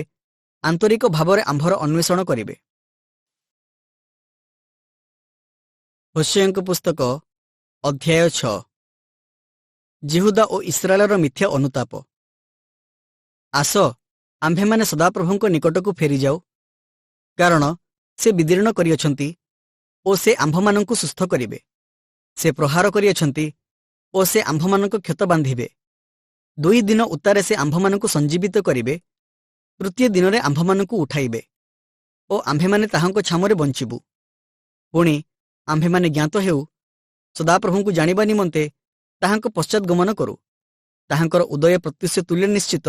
ଆନ୍ତରିକ ଭାବରେ ଆମ୍ଭର ଅନ୍ୱେଷଣ କରିବେ। ହୋଶେୟଙ୍କ ପୁସ୍ତକ ଅଧ୍ୟାୟ 6। ଜିହୁଦା ଓ ଇସ୍ରାଏଲର ମିଥ୍ୟା ଅନୁତାପ। ଆସ, ଆମ୍ଭେମାନେ ସଦାପ୍ରଭୁଙ୍କ ନିକଟକୁ ଫେରିଯାଉ, କାରଣ ସେ ବିଦୀର୍ଣ୍ଣ କରିଅଛନ୍ତି ଓ ସେ ଆମ୍ଭମାନଙ୍କୁ ସୁସ୍ଥ କରିବେ। ସେ ପ୍ରହାର କରିଅଛନ୍ତି ଓ ସେ ଆମ୍ଭମାନଙ୍କ କ୍ଷତ ବାନ୍ଧିବେ। 2 ଦିନ ଉତ୍ତାରେ ସେ ଆମ୍ଭମାନଙ୍କୁ ସଞ୍ଜୀବିତ କରିବେ, ତୃତୀୟ ଦିନରେ ଆମ୍ଭମାନଙ୍କୁ ଉଠାଇବେ ଓ ଆମ୍ଭେମାନେ ତାହାଙ୍କ ଛାମରେ ବଞ୍ଚିବୁ। ପୁଣି ଆମ୍ଭେମାନେ ଜ୍ଞାତ ହେଉ, ସଦାପ୍ରଭୁଙ୍କୁ ଜାଣିବା ନିମନ୍ତେ ତାହାଙ୍କ ପଶ୍ଚାତଗମନ କରୁ। ତାହାଙ୍କର ଉଦୟ ପ୍ରତ୍ୟୁଷ ତୁଲ୍ୟ ନିଶ୍ଚିତ,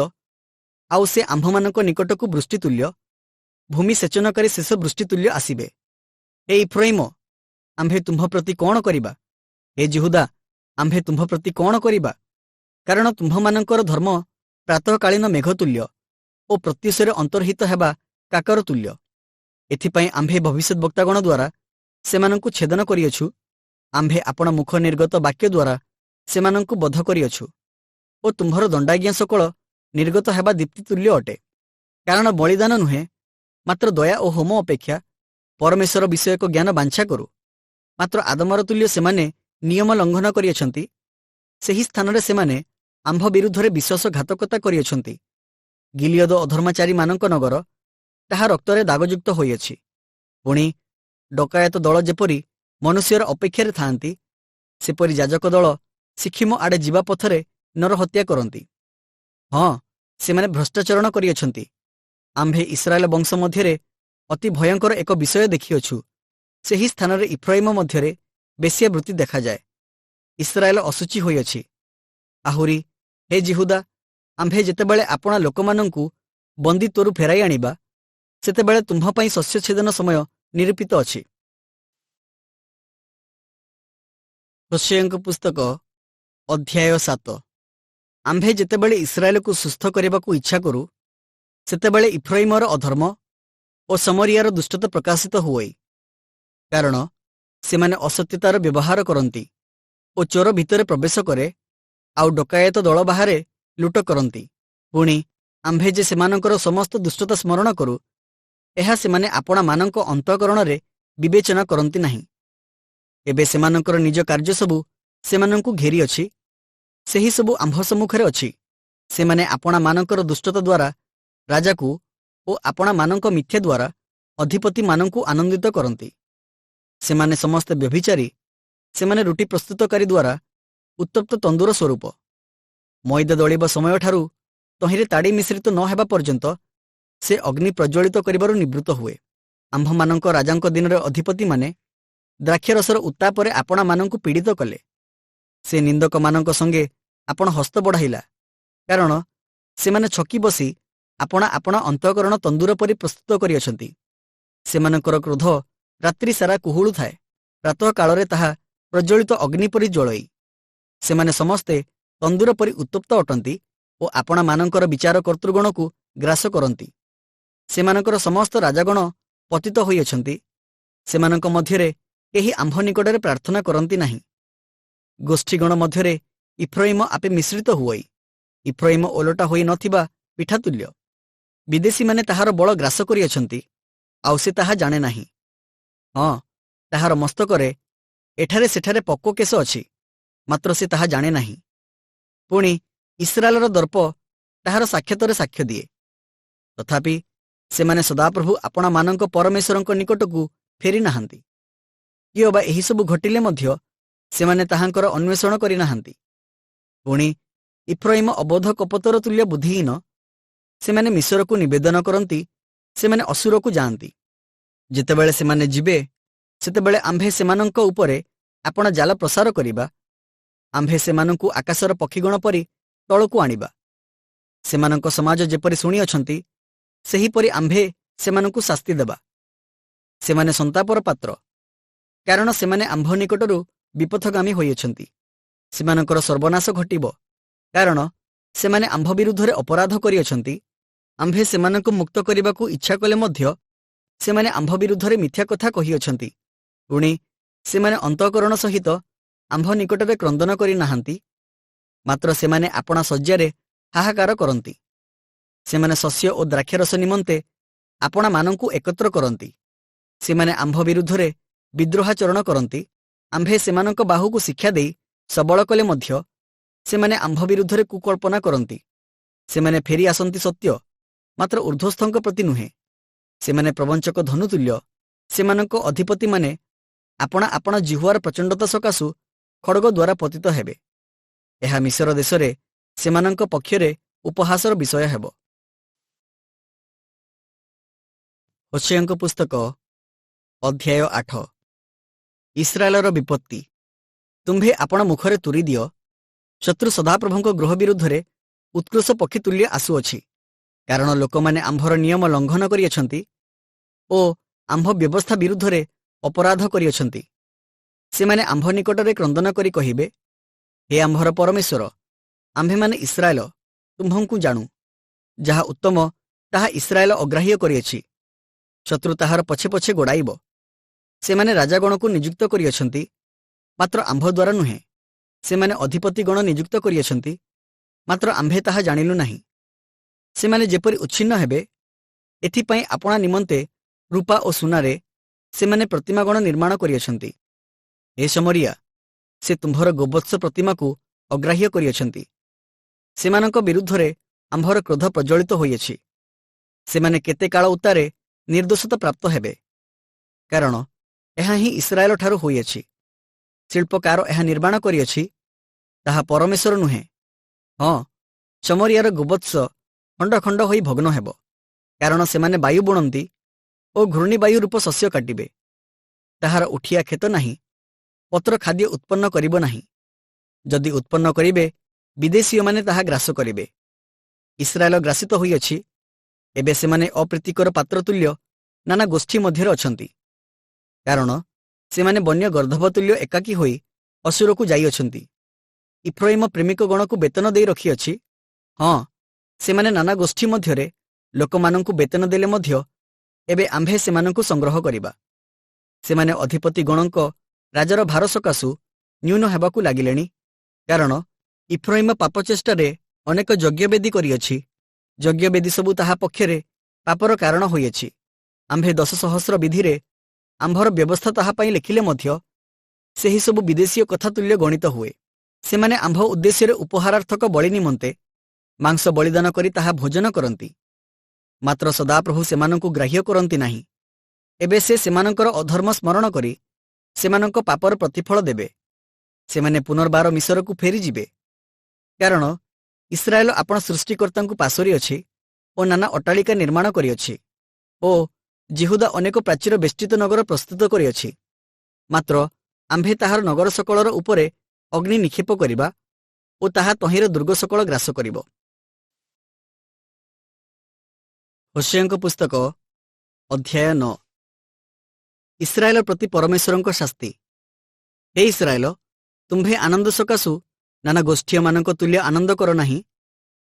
ଆଉ ସେ ଆମ୍ଭମାନଙ୍କ ନିକଟକୁ ବୃଷ୍ଟି ତୁଲ୍ୟ, ଭୂମି ସେଚନକାରୀ ଶେଷ ବୃଷ୍ଟି ତୁଲ୍ୟ ଆସିବେ। ହେ ଇଫ୍ରାଇମ, ଆମ୍ଭେ ତୁମ୍ଭ ପ୍ରତି କ'ଣ କରିବା? ହେ ଜିହୁଦା, ଆମ୍ଭେ ତୁମ୍ଭ ପ୍ରତି କ'ଣ କରିବା? କାରଣ ତୁମ୍ଭମାନଙ୍କର ଧର୍ମ ପ୍ରାତଃକାଳୀନ ମେଘ ତୁଲ୍ୟ ଓ ପ୍ରତ୍ୟୁଷରେ ଅନ୍ତର୍ହିତ ହେବା କାକର ତୁଲ୍ୟ। ଏଥିପାଇଁ ଆମ୍ଭେ ଭବିଷ୍ୟତ ବକ୍ତାଗଣ ଦ୍ୱାରା ସେମାନଙ୍କୁ ଛେଦନ କରିଅଛୁ। ଆମ୍ଭେ ଆପଣା ମୁଖ ନିର୍ଗତ ବାକ୍ୟ ଦ୍ୱାରା ସେମାନଙ୍କୁ ବଧ କରିଅଛୁ ଓ ତୁମ୍ଭର ଦଣ୍ଡାଜ୍ଞା ସକଳ ନିର୍ଗତ ହେବା ଦୀପ୍ତି ତୁଲ୍ୟ ଅଟେ। କାରଣ ବଳିଦାନ ନୁହେଁ, ମାତ୍ର ଦୟା ଓ ହୋମ ଅପେକ୍ଷା ପରମେଶ୍ୱର ବିଷୟକ ଜ୍ଞାନ ବାଞ୍ଛା କରୁ। ମାତ୍ର ଆଦମର ତୁଲ୍ୟ ସେମାନେ ନିୟମ ଲଙ୍ଘନ କରିଅଛନ୍ତି। ସେହି ସ୍ଥାନରେ ସେମାନେ ଆମ୍ଭ ବିରୁଦ୍ଧରେ ବିଶ୍ୱାସଘାତକତା କରିଅଛନ୍ତି। ଗିଲିୟଦ ଅଧର୍ମାଚାରୀମାନଙ୍କ ନଗର, ତାହା ରକ୍ତରେ ଦାଗଯୁକ୍ତ ହୋଇଅଛି। ପୁଣି ଡକାୟତ ଦଳ ଯେପରି ମନୁଷ୍ୟର ଅପେକ୍ଷାରେ ଥାଆନ୍ତି, ସେପରି ଯାଜକ ଦଳ ସିଖିମ ଆଡ଼େ ଯିବା ପଥରେ ନରହତ୍ୟା କରନ୍ତି। ହଁ, ସେମାନେ ଭ୍ରଷ୍ଟାଚରଣ କରିଅଛନ୍ତି। ଆମ୍ଭେ ଇସ୍ରାଏଲ ବଂଶ ମଧ୍ୟରେ ଅତି ଭୟଙ୍କର ଏକ ବିଷୟ ଦେଖିଅଛୁ। ସେହି ସ୍ଥାନରେ ଇଫ୍ରାଇମ ମଧ୍ୟରେ ବେଶ୍ୟାବୃତ୍ତି ଦେଖାଯାଏ। ଇସ୍ରାଏଲ ଅଶୁଚି ହୋଇଅଛି। ଆହୁରି ହେ ଜିହୁଦା, ଆମ୍ଭେ ଯେତେବେଳେ ଆପଣା ଲୋକମାନଙ୍କୁ ବନ୍ଦୀ ତୋରୁ ଫେରାଇ ଆଣିବା, ସେତେବେଳେ ତୁମ୍ଭ ପାଇଁ ଶସ୍ୟଛେଦନ ସମୟ ନିରୂପିତ ଅଛି। ହୋଶେୟଙ୍କ ପୁସ୍ତକ ଅଧ୍ୟାୟ 7। ଆମ୍ଭେ ଯେତେବେଳେ ଇସ୍ରାଏଲକୁ ସୁସ୍ଥ କରିବାକୁ ଇଚ୍ଛା କରୁ, ସେତେବେଳେ ଇଫ୍ରାଇମର ଅଧର୍ମ ଓ ସମରିୟାର ଦୁଷ୍ଟତା ପ୍ରକାଶିତ ହୁଏ। କାରଣ ସେମାନେ ଅସତ୍ୟତାର ବ୍ୟବହାର କରନ୍ତି ଓ ଚୋର ଭିତରେ ପ୍ରବେଶ କରେ, ଆଉ ଡକାୟତ ଦଳ ବାହାରେ ଲୁଟ କରନ୍ତି। ପୁଣି ଆମ୍ଭେ ଯେ ସେମାନଙ୍କର ସମସ୍ତ ଦୁଷ୍ଟତା ସ୍ମରଣ କରୁ, ଏହା ସେମାନେ ଆପଣାମାନଙ୍କ ଅନ୍ତଃକରଣରେ ବିବେଚନା କରନ୍ତି ନାହିଁ। ଏବେ ସେମାନଙ୍କର ନିଜ କାର୍ଯ୍ୟ ସବୁ ସେମାନଙ୍କୁ ଘେରିଅଛି, ସେହିସବୁ ଆମ୍ଭ ସମ୍ମୁଖରେ ଅଛି। ସେମାନେ ଆପଣାମାନଙ୍କର ଦୁଷ୍ଟତା ଦ୍ୱାରା ରାଜାକୁ ଓ ଆପଣାମାନଙ୍କ ମିଥ୍ୟା ଦ୍ୱାରା ଅଧିପତିମାନଙ୍କୁ ଆନନ୍ଦିତ କରନ୍ତି। ସେମାନେ ସମସ୍ତେ ବ୍ୟଭିଚାରୀ। ସେମାନେ ରୁଟି ପ୍ରସ୍ତୁତକାରୀ ଦ୍ୱାରା ଉତ୍ତପ୍ତ ତନ୍ଦୁର ସ୍ୱରୂପ। ମଇଦା ଦଳିବା ସମୟଠାରୁ ତହିଁରେ ତାଡ଼ି ମିଶ୍ରିତ ନ ହେବା ପର୍ଯ୍ୟନ୍ତ ସେ ଅଗ୍ନି ପ୍ରଜ୍ୱଳିତ କରିବାରୁ ନିବୃତ୍ତ ହୁଏ। ଆମ୍ଭମାନଙ୍କ ରାଜାଙ୍କ ଦିନରେ ଅଧିପତିମାନେ ଦ୍ରାକ୍ଷରସର ଉତ୍ତାପରେ ଆପଣାମାନଙ୍କୁ ପୀଡ଼ିତ କଲେ। ସେ ନିନ୍ଦକମାନଙ୍କ ସଙ୍ଗେ ଆପଣ ହସ୍ତ ବଢ଼ାଇଲା, କାରଣ ସେମାନେ ଛକି ବସି ଆପଣା ଆପଣା ଅନ୍ତଃକରଣ ତନ୍ଦୁର ପରି ପ୍ରସ୍ତୁତ କରିଅଛନ୍ତି। ସେମାନଙ୍କର କ୍ରୋଧ ରାତ୍ରି ସାରା କୁହୁଳୁ ଥାଏ, ପ୍ରାତଃ କାଳରେ ତାହା ପ୍ରଜ୍ୱଳିତ ଅଗ୍ନି ପରି ଜ୍ୱଳଇ। ସେମାନେ ସମସ୍ତେ ତନ୍ଦୁର ପରି ଉତ୍ତପ୍ତ ଅଟନ୍ତି ଓ ଆପଣାମାନଙ୍କର ବିଚାର କର୍ତ୍ତୃଗଣକୁ ଗ୍ରାସ କରନ୍ତି। ସେମାନଙ୍କର ସମସ୍ତ ରାଜାଗଣ ପତିତ ହୋଇଅଛନ୍ତି। ସେମାନଙ୍କ ମଧ୍ୟରେ କେହି ଆମ୍ଭ ନିକଟରେ ପ୍ରାର୍ଥନା କରନ୍ତି ନାହିଁ। ଗୋଷ୍ଠୀଗଣ ମଧ୍ୟରେ ଇଫ୍ରାଇମ ଆପେ ମିଶ୍ରିତ ହୁଏ। ଇଫ୍ରାଇମ ଓଲଟା ହୋଇ ନଥିବା ପିଠାତୁଲ୍ୟ। ବିଦେଶୀମାନେ ତାହାର ବଳ ଗ୍ରାସ କରିଅଛନ୍ତି, ଆଉ ସେ ତାହା ଜାଣେ ନାହିଁ। ହଁ, ତାହାର ମସ୍ତକରେ ଏଠାରେ ସେଠାରେ ପକ୍ୱ କେଶ ଅଛି, ମାତ୍ର ସେ ତାହା ଜାଣେ ନାହିଁ। ପୁଣି ଇସ୍ରାଏଲର ଦର୍ପ ତାହାର ସାକ୍ଷାତରେ ସାକ୍ଷ୍ୟ ଦିଏ। ତଥାପି ସେମାନେ ସଦାପ୍ରଭୁ ଆପଣାମାନଙ୍କ ପରମେଶ୍ୱରଙ୍କ ନିକଟକୁ ଫେରି ନାହାନ୍ତି। କି ଅବା ଏହିସବୁ ଘଟିଲେ ମଧ୍ୟ ସେମାନେ ତାହାଙ୍କର ଅନ୍ୱେଷଣ କରିନାହାନ୍ତି। ପୁଣି ଇଫ୍ରାଇମ ଅବୋଧ କପତର ତୁଲ୍ୟ ବୁଦ୍ଧିହୀନ। ସେମାନେ ମିଶରକୁ ନିବେଦନ କରନ୍ତି, ସେମାନେ ଅସୁରକୁ ଯାଆନ୍ତି। ଯେତେବେଳେ ସେମାନେ ଯିବେ, ସେତେବେଳେ ଆମ୍ଭେ ସେମାନଙ୍କ ଉପରେ ଆପଣା ଜାଲ ପ୍ରସାର କରିବା। ଆମ୍ଭେ ସେମାନଙ୍କୁ ଆକାଶର ପକ୍ଷୀଗଣ ପରି ତଳକୁ ଆଣିବା। ସେମାନଙ୍କ ସମାଜ ଯେପରି ଶୁଣିଅଛନ୍ତି, ସେହିପରି ଆମ୍ଭେ ସେମାନଙ୍କୁ ଶାସ୍ତି ଦେବା। ସେମାନେ ସନ୍ତାପର ପାତ୍ର, କାରଣ ସେମାନେ ଆମ୍ଭ ନିକଟରୁ ବିପଥଗାମୀ ହୋଇଅଛନ୍ତି। ସେମାନଙ୍କର ସର୍ବନାଶ ଘଟିବ, କାରଣ ସେମାନେ ଆମ୍ଭ ବିରୁଦ୍ଧରେ ଅପରାଧ କରିଅଛନ୍ତି। ଆମ୍ଭେ ସେମାନଙ୍କୁ ମୁକ୍ତ କରିବାକୁ ଇଚ୍ଛା କଲେ ମଧ୍ୟ ସେମାନେ ଆମ୍ଭ ବିରୁଦ୍ଧରେ ମିଥ୍ୟା କଥା କହିଅଛନ୍ତି। ପୁଣି ସେମାନେ ଅନ୍ତଃକରଣ ସହିତ ଆମ୍ଭ ନିକଟରେ କ୍ରନ୍ଦନ କରି ନାହାନ୍ତି, ମାତ୍ର ସେମାନେ ଆପଣା ଶଯ୍ୟାରେ ହାହାକାର କରନ୍ତି। ସେମାନେ ଶସ୍ୟ ଓ ଦ୍ରାକ୍ଷରସ ନିମନ୍ତେ ଆପଣାମାନଙ୍କୁ ଏକତ୍ର କରନ୍ତି। ସେମାନେ ଆମ୍ଭ ବିରୁଦ୍ଧରେ ବିଦ୍ରୋହାଚରଣ କରନ୍ତି। ଆମ୍ଭେ ସେମାନଙ୍କ ବାହୁକୁ ଶିକ୍ଷା ଦେଇ ସବଳ କଲେ ମଧ୍ୟ ସେମାନେ ଆମ୍ଭ ବିରୁଦ୍ଧରେ କୁକଳ୍ପନା କରନ୍ତି। ସେମାନେ ଫେରି ଆସନ୍ତି ସତ୍ୟ, ମାତ୍ର ଊର୍ଦ୍ଧ୍ୱସ୍ଥଙ୍କ ପ୍ରତି ନୁହେଁ। ସେମାନେ ପ୍ରବଞ୍ଚକ ଧନୁତୁଲ୍ୟ। ସେମାନଙ୍କ ଅଧିପତିମାନେ ଆପଣା ଆପଣା ଜିହ୍ୱାର ପ୍ରଚଣ୍ଡତା ସକାଶୁ ଖଡ଼ଗ ଦ୍ୱାରା ପତିତ ହେବେ। ଏହା ମିଶର ଦେଶରେ ସେମାନଙ୍କ ପକ୍ଷରେ ଉପହାସର ବିଷୟ ହେବ। ହୋଶେୟଙ୍କ ପୁସ୍ତକ ଅଧ୍ୟାୟ 8। ଇସ୍ରାଏଲର ବିପତ୍ତି। ତୁମ୍ଭେ ଆପଣା ମୁଖରେ ତୁରି ଦିଅ, ଶତ୍ରୁ ସଦାପ୍ରଭୁଙ୍କ ଗୃହ ବିରୁଦ୍ଧରେ ଉତ୍କୃଷ୍ଟ ପକ୍ଷୀ ତୁଲ୍ୟ ଆସୁଅଛି। କାରଣ ଲୋକମାନେ ଆମ୍ଭର ନିୟମ ଲଙ୍ଘନ କରିଅଛନ୍ତି ଓ ଆମ୍ଭ ବ୍ୟବସ୍ଥା ବିରୁଦ୍ଧରେ ଅପରାଧ କରିଅଛନ୍ତି। ସେମାନେ ଆମ୍ଭ ନିକଟରେ କ୍ରନ୍ଦନ କରି କହିବେ, ହେ ଆମ୍ଭର ପରମେଶ୍ୱର, ଆମ୍ଭେମାନେ ଇସ୍ରାଏଲ ତୁମ୍ଭଙ୍କୁ ଜାଣୁ। ଯାହା ଉତ୍ତମ ତାହା ଇସ୍ରାଏଲ ଅଗ୍ରାହ୍ୟ କରିଅଛି। ଶତ୍ରୁ ତାହାର ପଛେ ପଛେ ଗୋଡ଼ାଇବ। ସେମାନେ ରାଜାଗଣକୁ ନିଯୁକ୍ତ କରିଅଛନ୍ତି, ମାତ୍ର ଆମ୍ଭ ଦ୍ୱାରା ନୁହେଁ। ସେମାନେ ଅଧିପତିଗଣ ନିଯୁକ୍ତ କରିଅଛନ୍ତି, ମାତ୍ର ଆମ୍ଭେ ତାହା ଜାଣିଲୁ ନାହିଁ। ସେମାନେ ଯେପରି ଉଚ୍ଛିନ୍ନ ହେବେ, ଏଥିପାଇଁ ଆପଣା ନିମନ୍ତେ ରୂପା ଓ ସୁନାରେ ସେମାନେ ପ୍ରତିମାଗଣ ନିର୍ମାଣ କରିଅଛନ୍ତି। ହେ ସମରିଆ, ସେ ତୁମ୍ଭର ଗୋବତ୍ସ ପ୍ରତିମାକୁ ଅଗ୍ରାହ୍ୟ କରିଅଛନ୍ତି। ସେମାନଙ୍କ ବିରୁଦ୍ଧରେ ଆମ୍ଭର କ୍ରୋଧ ପ୍ରଜ୍ୱଳିତ ହୋଇଅଛି। ସେମାନେ କେତେ କାଳ ଉତ୍ତାରେ ନିର୍ଦ୍ଦୋଷତା ପ୍ରାପ୍ତ ହେବେ, କାରଣ ଏହା ହିଁ ଇସ୍ରାଏଲ ଠାରୁ ହୋଇଅଛି। ଶିଳ୍ପକାର ଏହା ନିର୍ମାଣ କରିଅଛି, ତାହା ପରମେଶ୍ୱର ନୁହେଁ। ହଁ, ସମରିଆର ଗୋବତ୍ସ ଖଣ୍ଡ ଖଣ୍ଡ ହୋଇ ଭଗ୍ନ ହେବ, କାରଣ ସେମାନେ ବାୟୁ ବୁଣନ୍ତି ଓ ଘୂର୍ଣ୍ଣିବାୟୁ ରୂପ ଶସ୍ୟ କାଟିବେ। ତାହାର ଉଠିଆ କ୍ଷେତ ନାହିଁ, ପତ୍ର ଖାଦ୍ୟ ଉତ୍ପନ୍ନ କରିବ ନାହିଁ। ଯଦି ଉତ୍ପନ୍ନ କରିବେ, ବିଦେଶୀୟମାନେ ତାହା ଗ୍ରାସ କରିବେ। ଇସ୍ରାଏଲ ଗ୍ରାସିତ ହୋଇଅଛି। ଏବେ ସେମାନେ ଅପ୍ରୀତିକର ପାତ୍ରତୁଲ୍ୟ ନାନା ଗୋଷ୍ଠୀ ମଧ୍ୟରେ ଅଛନ୍ତି, କାରଣ ସେମାନେ ବନ୍ୟ ଗର୍ଦ୍ଧବତୁଲ୍ୟ ଏକାକୀ ହୋଇ ଅସୁରକୁ ଯାଇଅଛନ୍ତି। ଇଫ୍ରାଇମ ପ୍ରେମିକଗଣକୁ ବେତନ ଦେଇ ରଖିଅଛି। ହଁ, ସେମାନେ ନାନା ଗୋଷ୍ଠୀ ମଧ୍ୟରେ ଲୋକମାନଙ୍କୁ ବେତନ ଦେଲେ ମଧ୍ୟ ଏବେ ଆମ୍ଭେ ସେମାନଙ୍କୁ ସଂଗ୍ରହ କରିବା। ସେମାନେ ଅଧିପତିଗଣଙ୍କ ରାଜାର ଭାର ସକାଶୁ ନ୍ୟୁନ ହେବାକୁ ଲାଗିଲେଣି, କାରଣ ଇଫ୍ରାଇମ ପାପଚେଷ୍ଟାରେ ଅନେକ ଯଜ୍ଞବେଦୀ କରିଅଛି। ଯଜ୍ଞବେଦୀ ସବୁ ତାହା ପକ୍ଷରେ ପାପର କାରଣ ହୋଇଅଛି। ଆମ୍ଭେ 10,000 ବିଧିରେ ଆମ୍ଭର ବ୍ୟବସ୍ଥା ତାହା ପାଇଁ ଲେଖିଲେ ମଧ୍ୟ ସେହିସବୁ ବିଦେଶୀୟ କଥା ତୁଲ୍ୟ ଗଣିତ ହୁଏ। ସେମାନେ ଆମ୍ଭ ଉଦ୍ଦେଶ୍ୟରେ ଉପହାରାର୍ଥକ ବଳି ନିମନ୍ତେ ମାଂସ ବଳିଦାନ କରି ତାହା ଭୋଜନ କରନ୍ତି, ମାତ୍ର ସଦାପ୍ରଭୁ ସେମାନଙ୍କୁ ଗ୍ରାହ୍ୟ କରନ୍ତି ନାହିଁ। ଏବେ ସେ ସେମାନଙ୍କର ଅଧର୍ମ ସ୍ମରଣ କରି ସେମାନଙ୍କ ପାପର ପ୍ରତିଫଳ ଦେବେ। ସେମାନେ ପୁନର୍ବାର ମିଶରକୁ ଫେରିଯିବେ, କାରଣ ଇସ୍ରାଏଲ ଆପଣ ସୃଷ୍ଟିକର୍ତ୍ତାଙ୍କୁ ପାଶୋରିଅଛି ଓ ନାନା ଅଟ୍ଟାଳିକା ନିର୍ମାଣ କରିଅଛି ଓ ଜିହୁଦା ଅନେକ ପ୍ରାଚୀର ବେଷ୍ଟିତ ନଗର ପ୍ରସ୍ତୁତ କରିଅଛି। ମାତ୍ର ଆମ୍ଭେ ତାହାର ନଗର ସକଳର ଉପରେ ଅଗ୍ନି ନିକ୍ଷେପ କରିବା ଓ ତାହା ତହିଁର ଦୁର୍ଗ ସକଳ ଗ୍ରାସ କରିବ। ହୋଶେୟଙ୍କ ପୁସ୍ତକ ଅଧ୍ୟାୟ 9। ଇସ୍ରାଏଲ ପ୍ରତି ପରମେଶ୍ୱରଙ୍କ ଶାସ୍ତି। ହେ ଇସ୍ରାଏଲ, ତୁମ୍ଭେ ଆନନ୍ଦ ସକାଶୁ ନାନା ଗୋଷ୍ଠୀୟମାନଙ୍କ ତୁଲ୍ୟ ଆନନ୍ଦ କର ନାହିଁ,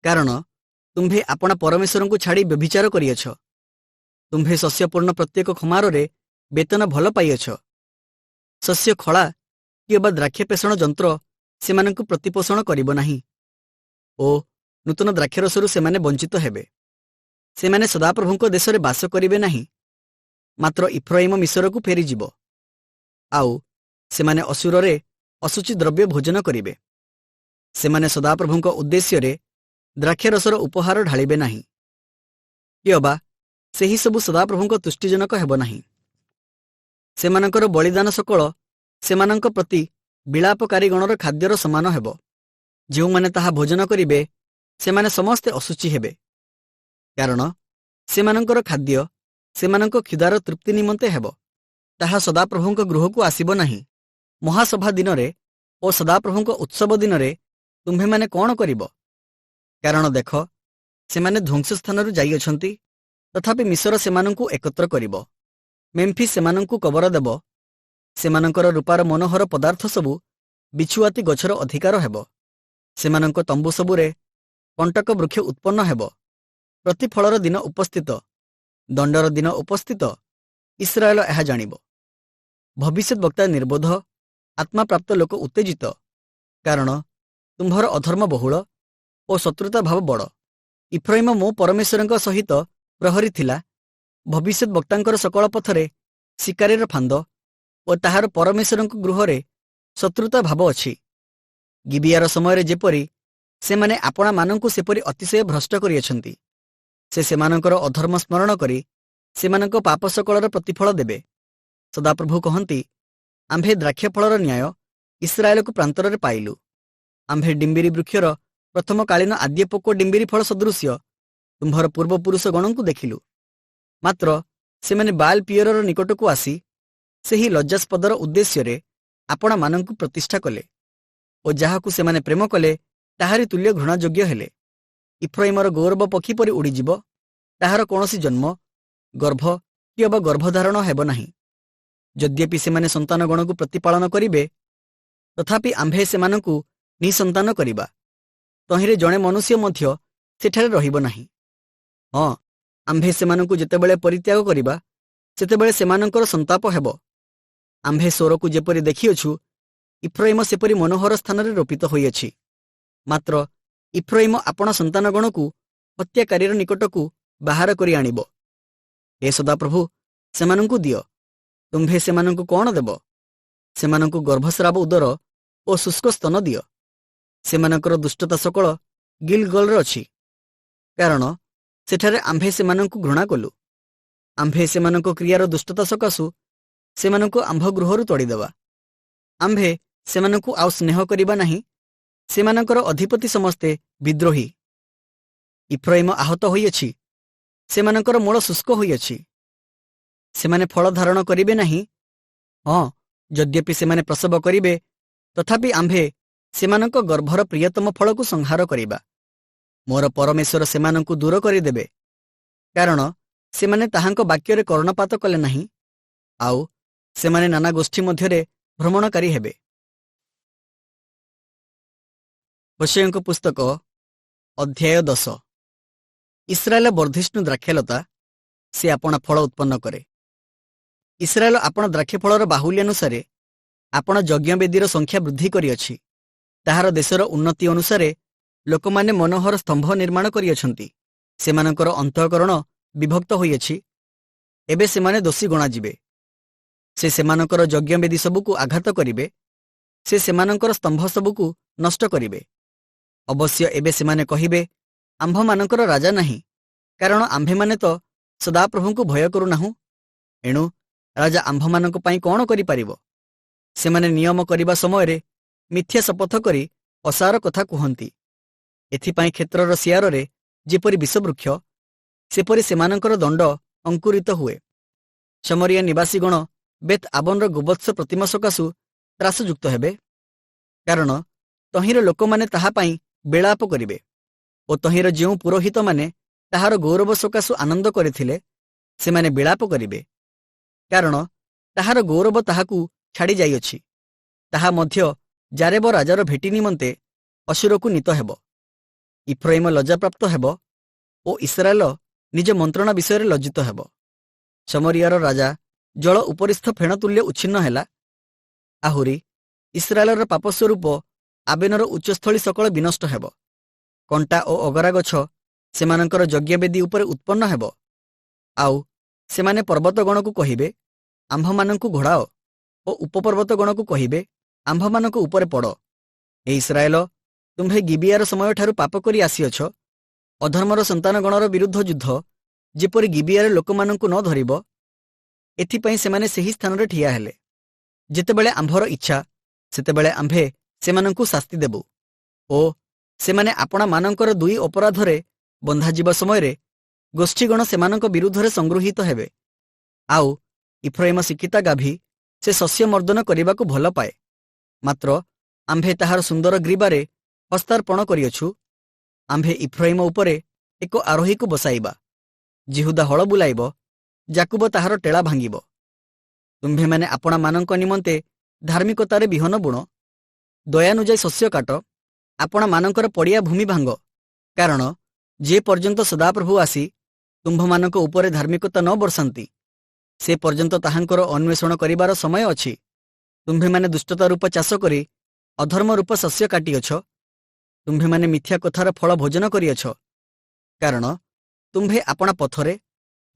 କାରଣ ତୁମ୍ଭେ ଆପଣା ପରମେଶ୍ୱରଙ୍କୁ ଛାଡ଼ି ବ୍ୟଭିଚାର କରିଅଛ। ତୁମ୍ଭେ ଶସ୍ୟପୂର୍ଣ୍ଣ ପ୍ରତ୍ୟେକ ଖମାରରେ ବେତନ ଭଲ ପାଇଅଛ। ଶସ୍ୟ ଖଳା କିମ୍ବା ଦ୍ରାକ୍ଷପେଷଣ ଯନ୍ତ୍ର ସେମାନଙ୍କୁ ପ୍ରତିପୋଷଣ କରିବ ନାହିଁ ଓ ନୂତନ ଦ୍ରାକ୍ଷରସରୁ ସେମାନେ ବଞ୍ଚିତ ହେବେ। ସେମାନେ ସଦାପ୍ରଭୁଙ୍କ ଦେଶରେ ବାସ କରିବେ ନାହିଁ, ମାତ୍ର ଇଫ୍ରାଇମ ମିଶରକୁ ଫେରିଯିବ। ଆଉ ସେମାନେ ଅସୁରରେ ଅଶୁଚି ଦ୍ରବ୍ୟ ଭୋଜନ କରିବେ। ସେମାନେ ସଦାପ୍ରଭୁଙ୍କ ଉଦ୍ଦେଶ୍ୟରେ ଦ୍ରାକ୍ଷରସର ଉପହାର ଢାଳିବେ ନାହିଁ, କିଅବା ସେହିସବୁ ସଦାପ୍ରଭୁଙ୍କ ତୁଷ୍ଟିଜନକ ହେବ ନାହିଁ। ସେମାନଙ୍କର ବଳିଦାନ ସକଳ ସେମାନଙ୍କ ପ୍ରତି ବିଳାପକାରୀଗଣର ଖାଦ୍ୟର ସମାନ ହେବ। ଯେଉଁମାନେ ତାହା ଭୋଜନ କରିବେ, ସେମାନେ ସମସ୍ତେ ଅଶୁଚି ହେବେ, କାରଣ ସେମାନଙ୍କର ଖାଦ୍ୟ ସେମାନଙ୍କ କ୍ଷୁଧାର ତୃପ୍ତି ନିମନ୍ତେ ହେବ। ତାହା ସଦାପ୍ରଭୁଙ୍କ ଗୃହକୁ ଆସିବ ନାହିଁ। ମହାସଭା ଦିନରେ ଓ ସଦାପ୍ରଭୁଙ୍କ ଉତ୍ସବ ଦିନରେ ତୁମ୍ଭେମାନେ କ'ଣ କରିବ? କାରଣ ଦେଖ, ସେମାନେ ଧ୍ୱଂସ ସ୍ଥାନରୁ ଯାଇଅଛନ୍ତି, ତଥାପି ମିଶର ସେମାନଙ୍କୁ ଏକତ୍ର କରିବ। ମେମ୍ଫିସ୍ ସେମାନଙ୍କୁ କବର ଦେବ। ସେମାନଙ୍କର ରୂପାର ମନୋହର ପଦାର୍ଥ ସବୁ ବିଛୁଆତି ଗଛର ଅଧିକାର ହେବ। ସେମାନଙ୍କ ତମ୍ବୁ ସବୁରେ କଣ୍ଟକ ବୃକ୍ଷ ଉତ୍ପନ୍ନ ହେବ। ପ୍ରତିଫଳର ଦିନ ଉପସ୍ଥିତ, ଦଣ୍ଡର ଦିନ ଉପସ୍ଥିତ, ଇସ୍ରାଏଲ ଏହା ଜାଣିବ। ଭବିଷ୍ୟତ ବକ୍ତା ନିର୍ବୋଧ, ଆତ୍ମାପ୍ରାପ୍ତ ଲୋକ ଉତ୍ତେଜିତ, କାରଣ ତୁମ୍ଭର ଅଧର୍ମ ବହୁଳ ଓ ଶତ୍ରୁତା ଭାବ ବଡ଼। ଇଫ୍ରାଇମ ମୋ ପରମେଶ୍ୱରଙ୍କ ସହିତ ପ୍ରହରୀ ଥିଲା। ଭବିଷ୍ୟତ ବକ୍ତାଙ୍କର ସକଳ ପଥରେ ଶିକାରୀର ଫାନ୍ଦ ଓ ତାହାର ପରମେଶ୍ୱରଙ୍କ ଗୃହରେ ଶତ୍ରୁତା ଭାବ ଅଛି। ଗିବିଆର ସମୟରେ ଯେପରି ସେମାନେ ଆପଣାମାନଙ୍କୁ ସେପରି ଅତିଶୟ ଭ୍ରଷ୍ଟ କରିଅଛନ୍ତି। ସେ ସେମାନଙ୍କର ଅଧର୍ମ ସ୍ମରଣ କରି ସେମାନଙ୍କ ପାପ ସକଳର ପ୍ରତିଫଳ ଦେବେ। ସଦାପ୍ରଭୁ କହନ୍ତି, ଆମ୍ଭେ ଦ୍ରାକ୍ଷଫଳର ନ୍ୟାୟ ଇସ୍ରାଏଲକୁ ପ୍ରାନ୍ତରରେ ପାଇଲୁ। ଆମ୍ଭେ ଡିମ୍ବିରି ବୃକ୍ଷର ପ୍ରଥମକାଳୀନ ଆଦ୍ୟପୋକ ଡିମ୍ବିରି ଫଳ ସଦୃଶ୍ୟ ତୁମ୍ଭର ପୂର୍ବପୁରୁଷ ଗଣଙ୍କୁ ଦେଖିଲୁ। ମାତ୍ର ସେମାନେ ବାଲ୍ ପିୟରର ନିକଟକୁ ଆସି ସେହି ଲଜ୍ଜାସ୍ପଦର ଉଦ୍ଦେଶ୍ୟରେ ଆପଣାମାନଙ୍କୁ ପ୍ରତିଷ୍ଠା କଲେ ଓ ଯାହାକୁ ସେମାନେ ପ୍ରେମ କଲେ ତାହାରି ତୁଲ୍ୟ ଘୃଣାଯୋଗ୍ୟ ହେଲେ। ଇଫ୍ରାଇମର ଗୌରବ ପକ୍ଷୀ ପରି ଉଡ଼ିଯିବ, ତାହାର କୌଣସି ଜନ୍ମ, ଗର୍ଭ କି ଅବା ଗର୍ଭଧାରଣ ହେବ ନାହିଁ। ଯଦ୍ୟପି ସେମାନେ ସନ୍ତାନଗଣକୁ ପ୍ରତିପାଳନ କରିବେ, ତଥାପି ଆମ୍ଭେ ସେମାନଙ୍କୁ ନିଃସନ୍ତାନ କରିବା। ତହିଁରେ ଜଣେ ମନୁଷ୍ୟ ମଧ୍ୟ ସେଠାରେ ରହିବ ନାହିଁ। ହଁ, ଆମ୍ଭେ ସେମାନଙ୍କୁ ଯେତେବେଳେ ପରିତ୍ୟାଗ କରିବା, ସେତେବେଳେ ସେମାନଙ୍କର ସନ୍ତାପ ହେବ। ଆମ୍ଭେ ସ୍ୱରକୁ ଯେପରି ଦେଖିଅଛୁ, ଇଫ୍ରାଇମ ସେପରି ମନୋହର ସ୍ଥାନରେ ରୋପିତ ହୋଇଅଛି। ମାତ୍ର ଇଫ୍ରାଇମ ଆପଣା ସନ୍ତାନଗଣକୁ ହତ୍ୟାକାରୀର ନିକଟକୁ ବାହାର କରି ଆଣିବ। ହେ ସଦାପ୍ରଭୁ, ସେମାନଙ୍କୁ ଦିଅ। ତୁମ୍ଭେ ସେମାନଙ୍କୁ କଣ ଦେବ? ସେମାନଙ୍କୁ ଗର୍ଭସ୍ରାବ ଉଦର ଓ ଶୁଷ୍କ ସ୍ତନ ଦିଅ। ସେମାନଙ୍କର ଦୁଷ୍ଟତା ସକଳ ଗିଲଗଲରେ ଅଛି, କାରଣ ସେଠାରେ ଆମ୍ଭେ ସେମାନଙ୍କୁ ଘୃଣା କଲୁ। ଆମ୍ଭେ ସେମାନଙ୍କ କ୍ରିୟାର ଦୁଷ୍ଟତା ସକାଶୁ ସେମାନଙ୍କୁ ଆମ୍ଭ ଗୃହରୁ ତଡ଼ିଦେବା। ଆମ୍ଭେ ସେମାନଙ୍କୁ ଆଉ ସ୍ନେହ କରିବା ନାହିଁ। ସେମାନଙ୍କର ଅଧିପତି ସମସ୍ତେ ବିଦ୍ରୋହୀ। ଇଫ୍ରାଇମ ଆହତ ହୋଇଅଛି, ସେମାନଙ୍କର ମୂଳ ଶୁଷ୍କ ହୋଇଅଛି। ସେମାନେ ଫଳ ଧାରଣ କରିବେ ନାହିଁ। ହଁ, ଯଦ୍ୟପି ସେମାନେ ପ୍ରସବ କରିବେ, ତଥାପି ଆମ୍ଭେ ସେମାନଙ୍କ ଗର୍ଭର ପ୍ରିୟତମ ଫଳକୁ ସଂହାର କରିବା। ମୋର ପରମେଶ୍ୱର ସେମାନଙ୍କୁ ଦୂର କରିଦେବେ, କାରଣ ସେମାନେ ତାହାଙ୍କ ବାକ୍ୟରେ କର୍ଣ୍ଣପାତ କଲେ ନାହିଁ। ଆଉ ସେମାନେ ନାନା ଗୋଷ୍ଠୀ ମଧ୍ୟରେ ଭ୍ରମଣକାରୀ ହେବେ। ହୋଶେୟଙ୍କ ପୁସ୍ତକ ଅଧ୍ୟାୟ 10। ଇସ୍ରାଏଲ ବର୍ଦ୍ଧିଷ୍ଣୁ ଦ୍ରାକ୍ଷାଲତା, ସେ ଆପଣା ଫଳ ଉତ୍ପନ୍ନ କରେ। ଇସ୍ରାଏଲ ଆପଣା ଦ୍ରାକ୍ଷଫଳର ବାହୁଲ୍ୟାନୁସାରେ ଆପଣା ଯଜ୍ଞବେଦୀର ସଂଖ୍ୟା ବୃଦ୍ଧି କରିଅଛି। ତାହାର ଦେଶର ଉନ୍ନତି ଅନୁସାରେ ଲୋକମାନେ ମନୋହର ସ୍ତମ୍ଭ ନିର୍ମାଣ କରିଅଛନ୍ତି। ସେମାନଙ୍କର ଅନ୍ତଃକରଣ ବିଭକ୍ତ ହୋଇଅଛି। ଏବେ ସେମାନେ ଦୋଷୀ ଗଣାଯିବେ। ସେ ସେମାନଙ୍କର ଯଜ୍ଞବେଦୀ ସବୁକୁ ଆଘାତ କରିବେ। ସେ ସେମାନଙ୍କର ସ୍ତମ୍ଭ ସବୁକୁ ନଷ୍ଟ କରିବେ। ଅବଶ୍ୟ ଏବେ ସେମାନେ କହିବେ, ଆମ୍ଭମାନଙ୍କର ରାଜା ନାହିଁ, କାରଣ ଆମ୍ଭେମାନେ ତ ସଦାପ୍ରଭୁଙ୍କୁ ଭୟ କରୁନାହୁଁ। ଏଣୁ ରାଜା ଆମ୍ଭମାନଙ୍କ ପାଇଁ କଣ କରିପାରିବ? ସେମାନେ ନିୟମ କରିବା ସମୟରେ ମିଥ୍ୟା ଶପଥ କରି ଅସାର କଥା କୁହନ୍ତି। ଏଥିପାଇଁ କ୍ଷେତ୍ରର ସିଆରରେ ଯେପରି ବିଷବୃକ୍ଷ, ସେପରି ସେମାନଙ୍କର ଦଣ୍ଡ ଅଙ୍କୁରିତ ହୁଏ। ସମରିଆ ନିବାସୀଗଣ ବେତ୍ ଆବନର ଗୋବତ୍ସ ପ୍ରତିମା ସକାଶୁ ତ୍ରାସଯୁକ୍ତ ହେବେ, କାରଣ ତହିଁର ଲୋକମାନେ ତାହା ପାଇଁ ବେଳାପ କରିବେ ଓ ତହିଁର ଯେଉଁ ପୁରୋହିତମାନେ ତାହାର ଗୌରବ ସକାଶୁ ଆନନ୍ଦ କରିଥିଲେ, ସେମାନେ ବିଳାପ କରିବେ, କାରଣ ତାହାର ଗୌରବ ତାହାକୁ ଛାଡ଼ି ଯାଇଅଛି। ତାହା ମଧ୍ୟ ଜାରେବ ରାଜାର ଭେଟି ନିମନ୍ତେ ଅସୁରକୁ ନୀତ ହେବ। ଇଫ୍ରାଇମ ଲଜ୍ଜାପ୍ରାପ୍ତ ହେବ ଓ ଇସ୍ରାଏଲ ନିଜ ମନ୍ତ୍ରଣା ବିଷୟରେ ଲଜ୍ଜିତ ହେବ। ସମରିଆର ରାଜା ଜଳ ଉପରିସ୍ଥ ଫେଣ ତୁଲ୍ୟ ଉଚ୍ଛିନ୍ନ ହେଲା। ଆହୁରି ଇସ୍ରାଏଲର ପାପ ସ୍ୱରୂପ ଆବେନର ଉଚ୍ଚସ୍ଥଳୀ ସକଳ ବିନଷ୍ଟ ହେବ। କଣ୍ଟା ଓ ଅଗରା ଗଛ ସେମାନଙ୍କର ଯଜ୍ଞବେଦୀ ଉପରେ ଉତ୍ପନ୍ନ ହେବ। ଆଉ ସେମାନେ ପର୍ବତଗଣକୁ କହିବେ, ଆମ୍ଭମାନଙ୍କୁ ଘୋଡ଼ାଅ, ଓ ଉପପର୍ବତଗଣକୁ କହିବେ, ଆମ୍ଭମାନଙ୍କ ଉପରେ ପଡ଼। ହେ ଇସ୍ରାଏଲ, ତୁମ୍ଭେ ଗିବିଆର ସମୟଠାରୁ ପାପ କରି ଆସିଅଛ। ଅଧର୍ମର ସନ୍ତାନଗଣର ବିରୁଦ୍ଧ ଯୁଦ୍ଧ ଯେପରି ଗିବିଆରେ ଲୋକମାନଙ୍କୁ ନ ଧରିବ, ଏଥିପାଇଁ ସେମାନେ ସେହି ସ୍ଥାନରେ ଠିଆ ହେଲେ। ଯେତେବେଳେ ଆମ୍ଭର ଇଚ୍ଛା, ସେତେବେଳେ ଆମ୍ଭେ ସେମାନଙ୍କୁ ଶାସ୍ତି ଦେବୁ ଓ ସେମାନେ ଆପଣାମାନଙ୍କର ଦୁଇ ଅପରାଧରେ ବନ୍ଧାଯିବା ସମୟରେ ଗୋଷ୍ଠୀଗଣ ସେମାନଙ୍କ ବିରୁଦ୍ଧରେ ସଂଗୃହୀତ ହେବେ। ଆଉ ଇଫ୍ରାଇମ ଶିକ୍ଷିତା ଗାଭୀ, ସେ ଶସ୍ୟ ମର୍ଦ୍ଦନ କରିବାକୁ ଭଲ ପାଏ। ମାତ୍ର ଆମ୍ଭେ ତାହାର ସୁନ୍ଦର ଗ୍ରୀବାରେ ହସ୍ତାର୍ପଣ କରିଅଛୁ। ଆମ୍ଭେ ଇଫ୍ରାଇମ ଉପରେ ଏକ ଆରୋହୀକୁ ବସାଇବା। ଜିହୁଦା ହଳ ବୁଲାଇବ, ଜାକୁବ ତାହାର ଟେଳା ଭାଙ୍ଗିବ। ତୁମ୍ଭେମାନେ ଆପଣାମାନଙ୍କ ନିମନ୍ତେ ଧାର୍ମିକତାରେ ବିହନ ବୁଣ, ଦୟାନୁଯାୟୀ ଶସ୍ୟ କାଟ, ଆପଣମାନଙ୍କର ପଡ଼ିଆ ଭୂମି ଭାଙ୍ଗ। କାରଣ ଯେ ପର୍ଯ୍ୟନ୍ତ ସଦାପ୍ରଭୁ ଆସି ତୁମ୍ଭମାନଙ୍କ ଉପରେ ଧାର୍ମିକତା ନ ବର୍ଷାନ୍ତି, ସେ ପର୍ଯ୍ୟନ୍ତ ତାହାଙ୍କର ଅନ୍ୱେଷଣ କରିବାର ସମୟ ଅଛି। ତୁମ୍ଭେମାନେ ଦୁଷ୍ଟତା ରୂପ ଚାଷ କରି ଅଧର୍ମ ରୂପ ଶସ୍ୟ କାଟିଅଛ। ତୁମ୍ଭେମାନେ ମିଥ୍ୟା କଥାର ଫଳ ଭୋଜନ କରିଅଛ। କାରଣ ତୁମ୍ଭେ ଆପଣା ପଥରେ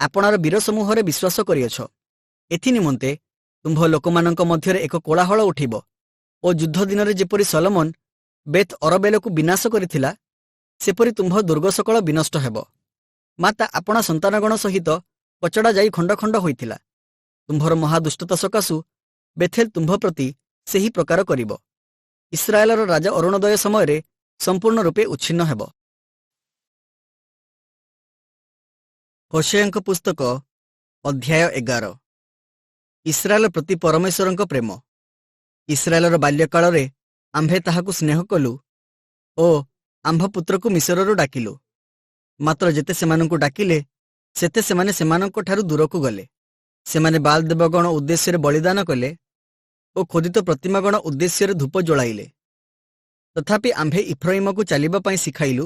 ଆପଣାର ବୀରସମୂହରେ ବିଶ୍ୱାସ କରିଅଛ। ଏଥି ନିମନ୍ତେ ତୁମ୍ଭ ଲୋକମାନଙ୍କ ମଧ୍ୟରେ ଏକ କୋଳାହଳ ଉଠିବ ଓ ଯୁଦ୍ଧ ଦିନରେ ଯେପରି ସଲୋମନ ବେତ୍ ଅରବେଲକୁ ବିନାଶ କରିଥିଲା, ସେପରି ତୁମ୍ଭ ଦୁର୍ଗ ସକଳ ବିନଷ୍ଟ ହେବ। ମାତା ଆପଣା ସନ୍ତାନଗଣ ସହିତ କଚଡ଼ା ଯାଇ ଖଣ୍ଡ ଖଣ୍ଡ ହୋଇଥିଲା। ତୁମ୍ଭର ମହାଦୁଷ୍ଟତା ସକାଶୁ ବେଥେଲ ତୁମ୍ଭ ପ୍ରତି ସେହି ପ୍ରକାର କରିବ। ଇସ୍ରାଏଲର ରାଜା ଅରୁଣୋଦୟ ସମୟରେ ସମ୍ପୂର୍ଣ୍ଣ ରୂପେ ଉଚ୍ଛିନ୍ନ ହେବ। ହୋଶେୟାଙ୍କ ପୁସ୍ତକ ଅଧ୍ୟାୟ 11। ଇସ୍ରାଏଲ ପ୍ରତି ପରମେଶ୍ୱରଙ୍କ ପ୍ରେମ। ଇସ୍ରାଏଲର ବାଲ୍ୟକାଳରେ ଆମ୍ଭେ ତାହାକୁ ସ୍ନେହ କଲୁ ଓ ଆମ୍ଭ ପୁତ୍ରକୁ ମିଶରରୁ ଡାକିଲୁ। ମାତ୍ର ଯେତେ ସେମାନଙ୍କୁ ଡାକିଲେ, ସେତେ ସେମାନେ ସେମାନଙ୍କଠାରୁ ଦୂରକୁ ଗଲେ। ସେମାନେ ବାଲ୍ ଦେବଗଣ ଉଦ୍ଦେଶ୍ୟରେ ବଳିଦାନ କଲେ ଓ ଖୋଦିତ ପ୍ରତିମାଗଣ ଉଦ୍ଦେଶ୍ୟରେ ଧୂପ ଜଳାଇଲେ। ତଥାପି ଆମ୍ଭେ ଇଫ୍ରାଇମକୁ ଚାଲିବା ପାଇଁ ଶିଖାଇଲୁ।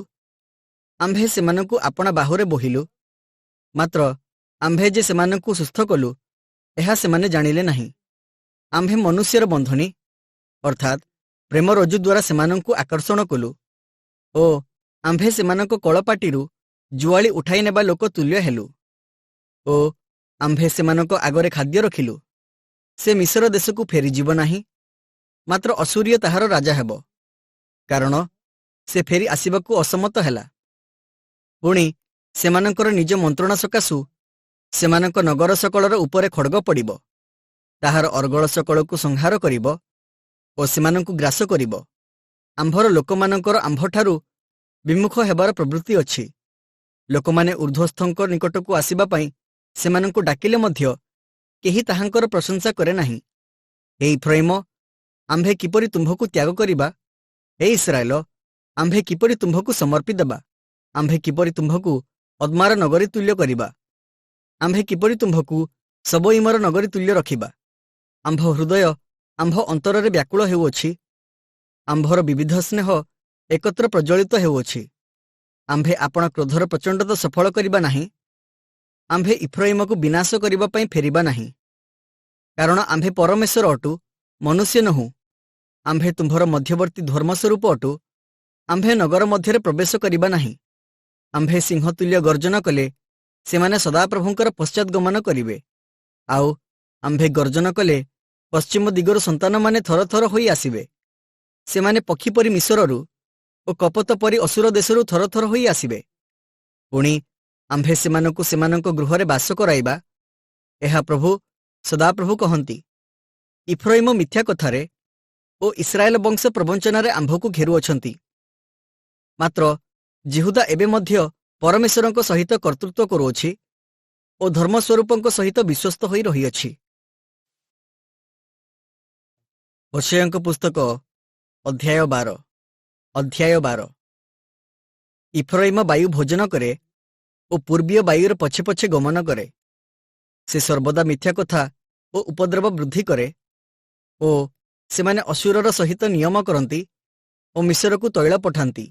ଆମ୍ଭେ ସେମାନଙ୍କୁ ଆପଣା ବାହୁରେ ବୋହିଲୁ। ମାତ୍ର ଆମ୍ଭେ ଯେ ସେମାନଙ୍କୁ ସୁସ୍ଥ କଲୁ, ଏହା ସେମାନେ ଜାଣିଲେ ନାହିଁ। ଆମ୍ଭେ ମନୁଷ୍ୟର ବନ୍ଧନୀ ଅର୍ଥାତ୍ ପ୍ରେମ ରଜ୍ଜୁ ଦ୍ୱାରା ସେମାନଙ୍କୁ ଆକର୍ଷଣ କଲୁ ଓ ଆମ୍ଭେ ସେମାନଙ୍କ କଳପାଟିରୁ ଜୁଆଳି ଉଠାଇ ନେବା ଲୋକ ତୁଲ୍ୟ ହେଲୁ ଓ ଆମ୍ଭେ ସେମାନଙ୍କ ଆଗରେ ଖାଦ୍ୟ ରଖିଲୁ। ସେ ମିଶର ଦେଶକୁ ଫେରିଯିବ ନାହିଁ, ମାତ୍ର ଅସୁରୀୟ ତାହାର ରାଜା ହେବ, କାରଣ ସେ ଫେରି ଆସିବାକୁ ଅସମତ ହେଲା। ପୁଣି ସେମାନଙ୍କର ନିଜ ମନ୍ତ୍ରଣା ସକାଶୁ ସେମାନଙ୍କ ନଗର ସକଳର ଉପରେ ଖଡ଼ଗ ପଡ଼ିବ। ତାହାର ଅର୍ଗଳ ସକଳକୁ ସଂହାର କରିବ ଓ ସେମାନଙ୍କୁ ଗ୍ରାସ କରିବ। ଆମ୍ଭର ଲୋକମାନଙ୍କର ଆମ୍ଭଠାରୁ ବିମୁଖ ହେବାର ପ୍ରବୃତ୍ତି ଅଛି। ଲୋକମାନେ ଊର୍ଦ୍ଧ୍ୱସ୍ଥଙ୍କ ନିକଟକୁ ଆସିବା ପାଇଁ ସେମାନଙ୍କୁ ଡାକିଲେ ମଧ୍ୟ କେହି ତାହାଙ୍କର ପ୍ରଶଂସା କରେ ନାହିଁ। ହେ ଇଫ୍ରାଇମ, ଆମ୍ଭେ କିପରି ତୁମ୍ଭକୁ ତ୍ୟାଗ କରିବା? ହେ ଇସ୍ରାଏଲ, ଆମ୍ଭେ କିପରି ତୁମ୍ଭକୁ ସମର୍ପି ଦେବା? ଆମ୍ଭେ କିପରି ତୁମ୍ଭକୁ ଅଦ୍ମାର ନଗରୀ ତୁଲ୍ୟ କରିବା? ଆମ୍ଭେ କିପରି ତୁମ୍ଭକୁ ସବୋଇମର ନଗରୀ ତୁଲ୍ୟ ରଖିବା? ଆମ୍ଭ ହୃଦୟ ଆମ୍ଭ ଅନ୍ତରରେ ବ୍ୟାକୁଳ ହେଉଅଛି। ଆମ୍ଭର ବିବିଧ ସ୍ନେହ ଏକତ୍ର ପ୍ରଜ୍ୱଳିତ ହେଉଅଛି। ଆମ୍ଭେ ଆପଣା କ୍ରୋଧର ପ୍ରଚଣ୍ଡତା ସଫଳ କରିବା ନାହିଁ। ଆମ୍ଭେ ଇଫ୍ରାଇମକୁ ବିନାଶ କରିବା ପାଇଁ ଫେରିବା ନାହିଁ। କାରଣ ଆମ୍ଭେ ପରମେଶ୍ୱର ଅଟୁ, ମନୁଷ୍ୟ ନୋହୁଁ। ଆମ୍ଭେ ତୁମ୍ଭର ମଧ୍ୟବର୍ତ୍ତୀ ଧର୍ମସ୍ୱରୂପ ଅଟୁ। ଆମ୍ଭେ ନଗର ମଧ୍ୟରେ ପ୍ରବେଶ କରିବା ନାହିଁ। ଆମ୍ଭେ ସିଂହତୁଲ୍ୟ ଗର୍ଜନ କଲେ ସେମାନେ ସଦାପ୍ରଭୁଙ୍କର ପଶ୍ଚାତଗମନ କରିବେ। ଆଉ ଆମ୍ଭେ ଗର୍ଜନ କଲେ ପଶ୍ଚିମ ଦିଗର ସନ୍ତାନମାନେ ଥରଥର ହୋଇ ଆସିବେ। ସେମାନେ ପକ୍ଷୀ ପରି ମିଶରରୁ ଓ କପୋତ ପରି ଅସୁର ଦେଶରୁ ଥରଥର ହୋଇ ଆସିବେ। ପୁଣି ଆମ୍ଭେ ସେମାନଙ୍କୁ ସେମାନଙ୍କ ଗୃହରେ ବାସ କରାଇବା। ଏହା ପ୍ରଭୁ ସଦାପ୍ରଭୁ କହନ୍ତି। ଇଫ୍ରାଇମ ମିଥ୍ୟା କଥାରେ ଓ ଇସ୍ରାଏଲ ବଂଶ ପ୍ରବଞ୍ଚନାରେ ଆମ୍ଭକୁ ଘେରୁଅଛନ୍ତି। ମାତ୍ର ଜିହୁଦା ଏବେ ମଧ୍ୟ ପରମେଶ୍ୱରଙ୍କ ସହିତ କର୍ତ୍ତୃତ୍ୱ କରୁଅଛି ଓ ଧର୍ମସ୍ୱରୂପଙ୍କ ସହିତ ବିଶ୍ୱସ୍ତ ହୋଇ ରହିଅଛି। ହୋଶେୟାଙ୍କ ପୁସ୍ତକ ଅଧ୍ୟାୟ 12। ଇଫ୍ରାଇମ ବାୟୁ ଭୋଜନ କରେ ଓ ପୂର୍ବୀୟ ବାୟୁର ପଛେ ପଛେ ଗମନ କରେ। ସେ ସର୍ବଦା ମିଥ୍ୟା କଥା ଓ ଉପଦ୍ରବ ବୃଦ୍ଧି କରେ ଓ ସେମାନେ ଅସୁରର ସହିତ ନିୟମ କରନ୍ତି ଓ ମିଶରକୁ ତୈଳ ପଠାନ୍ତି।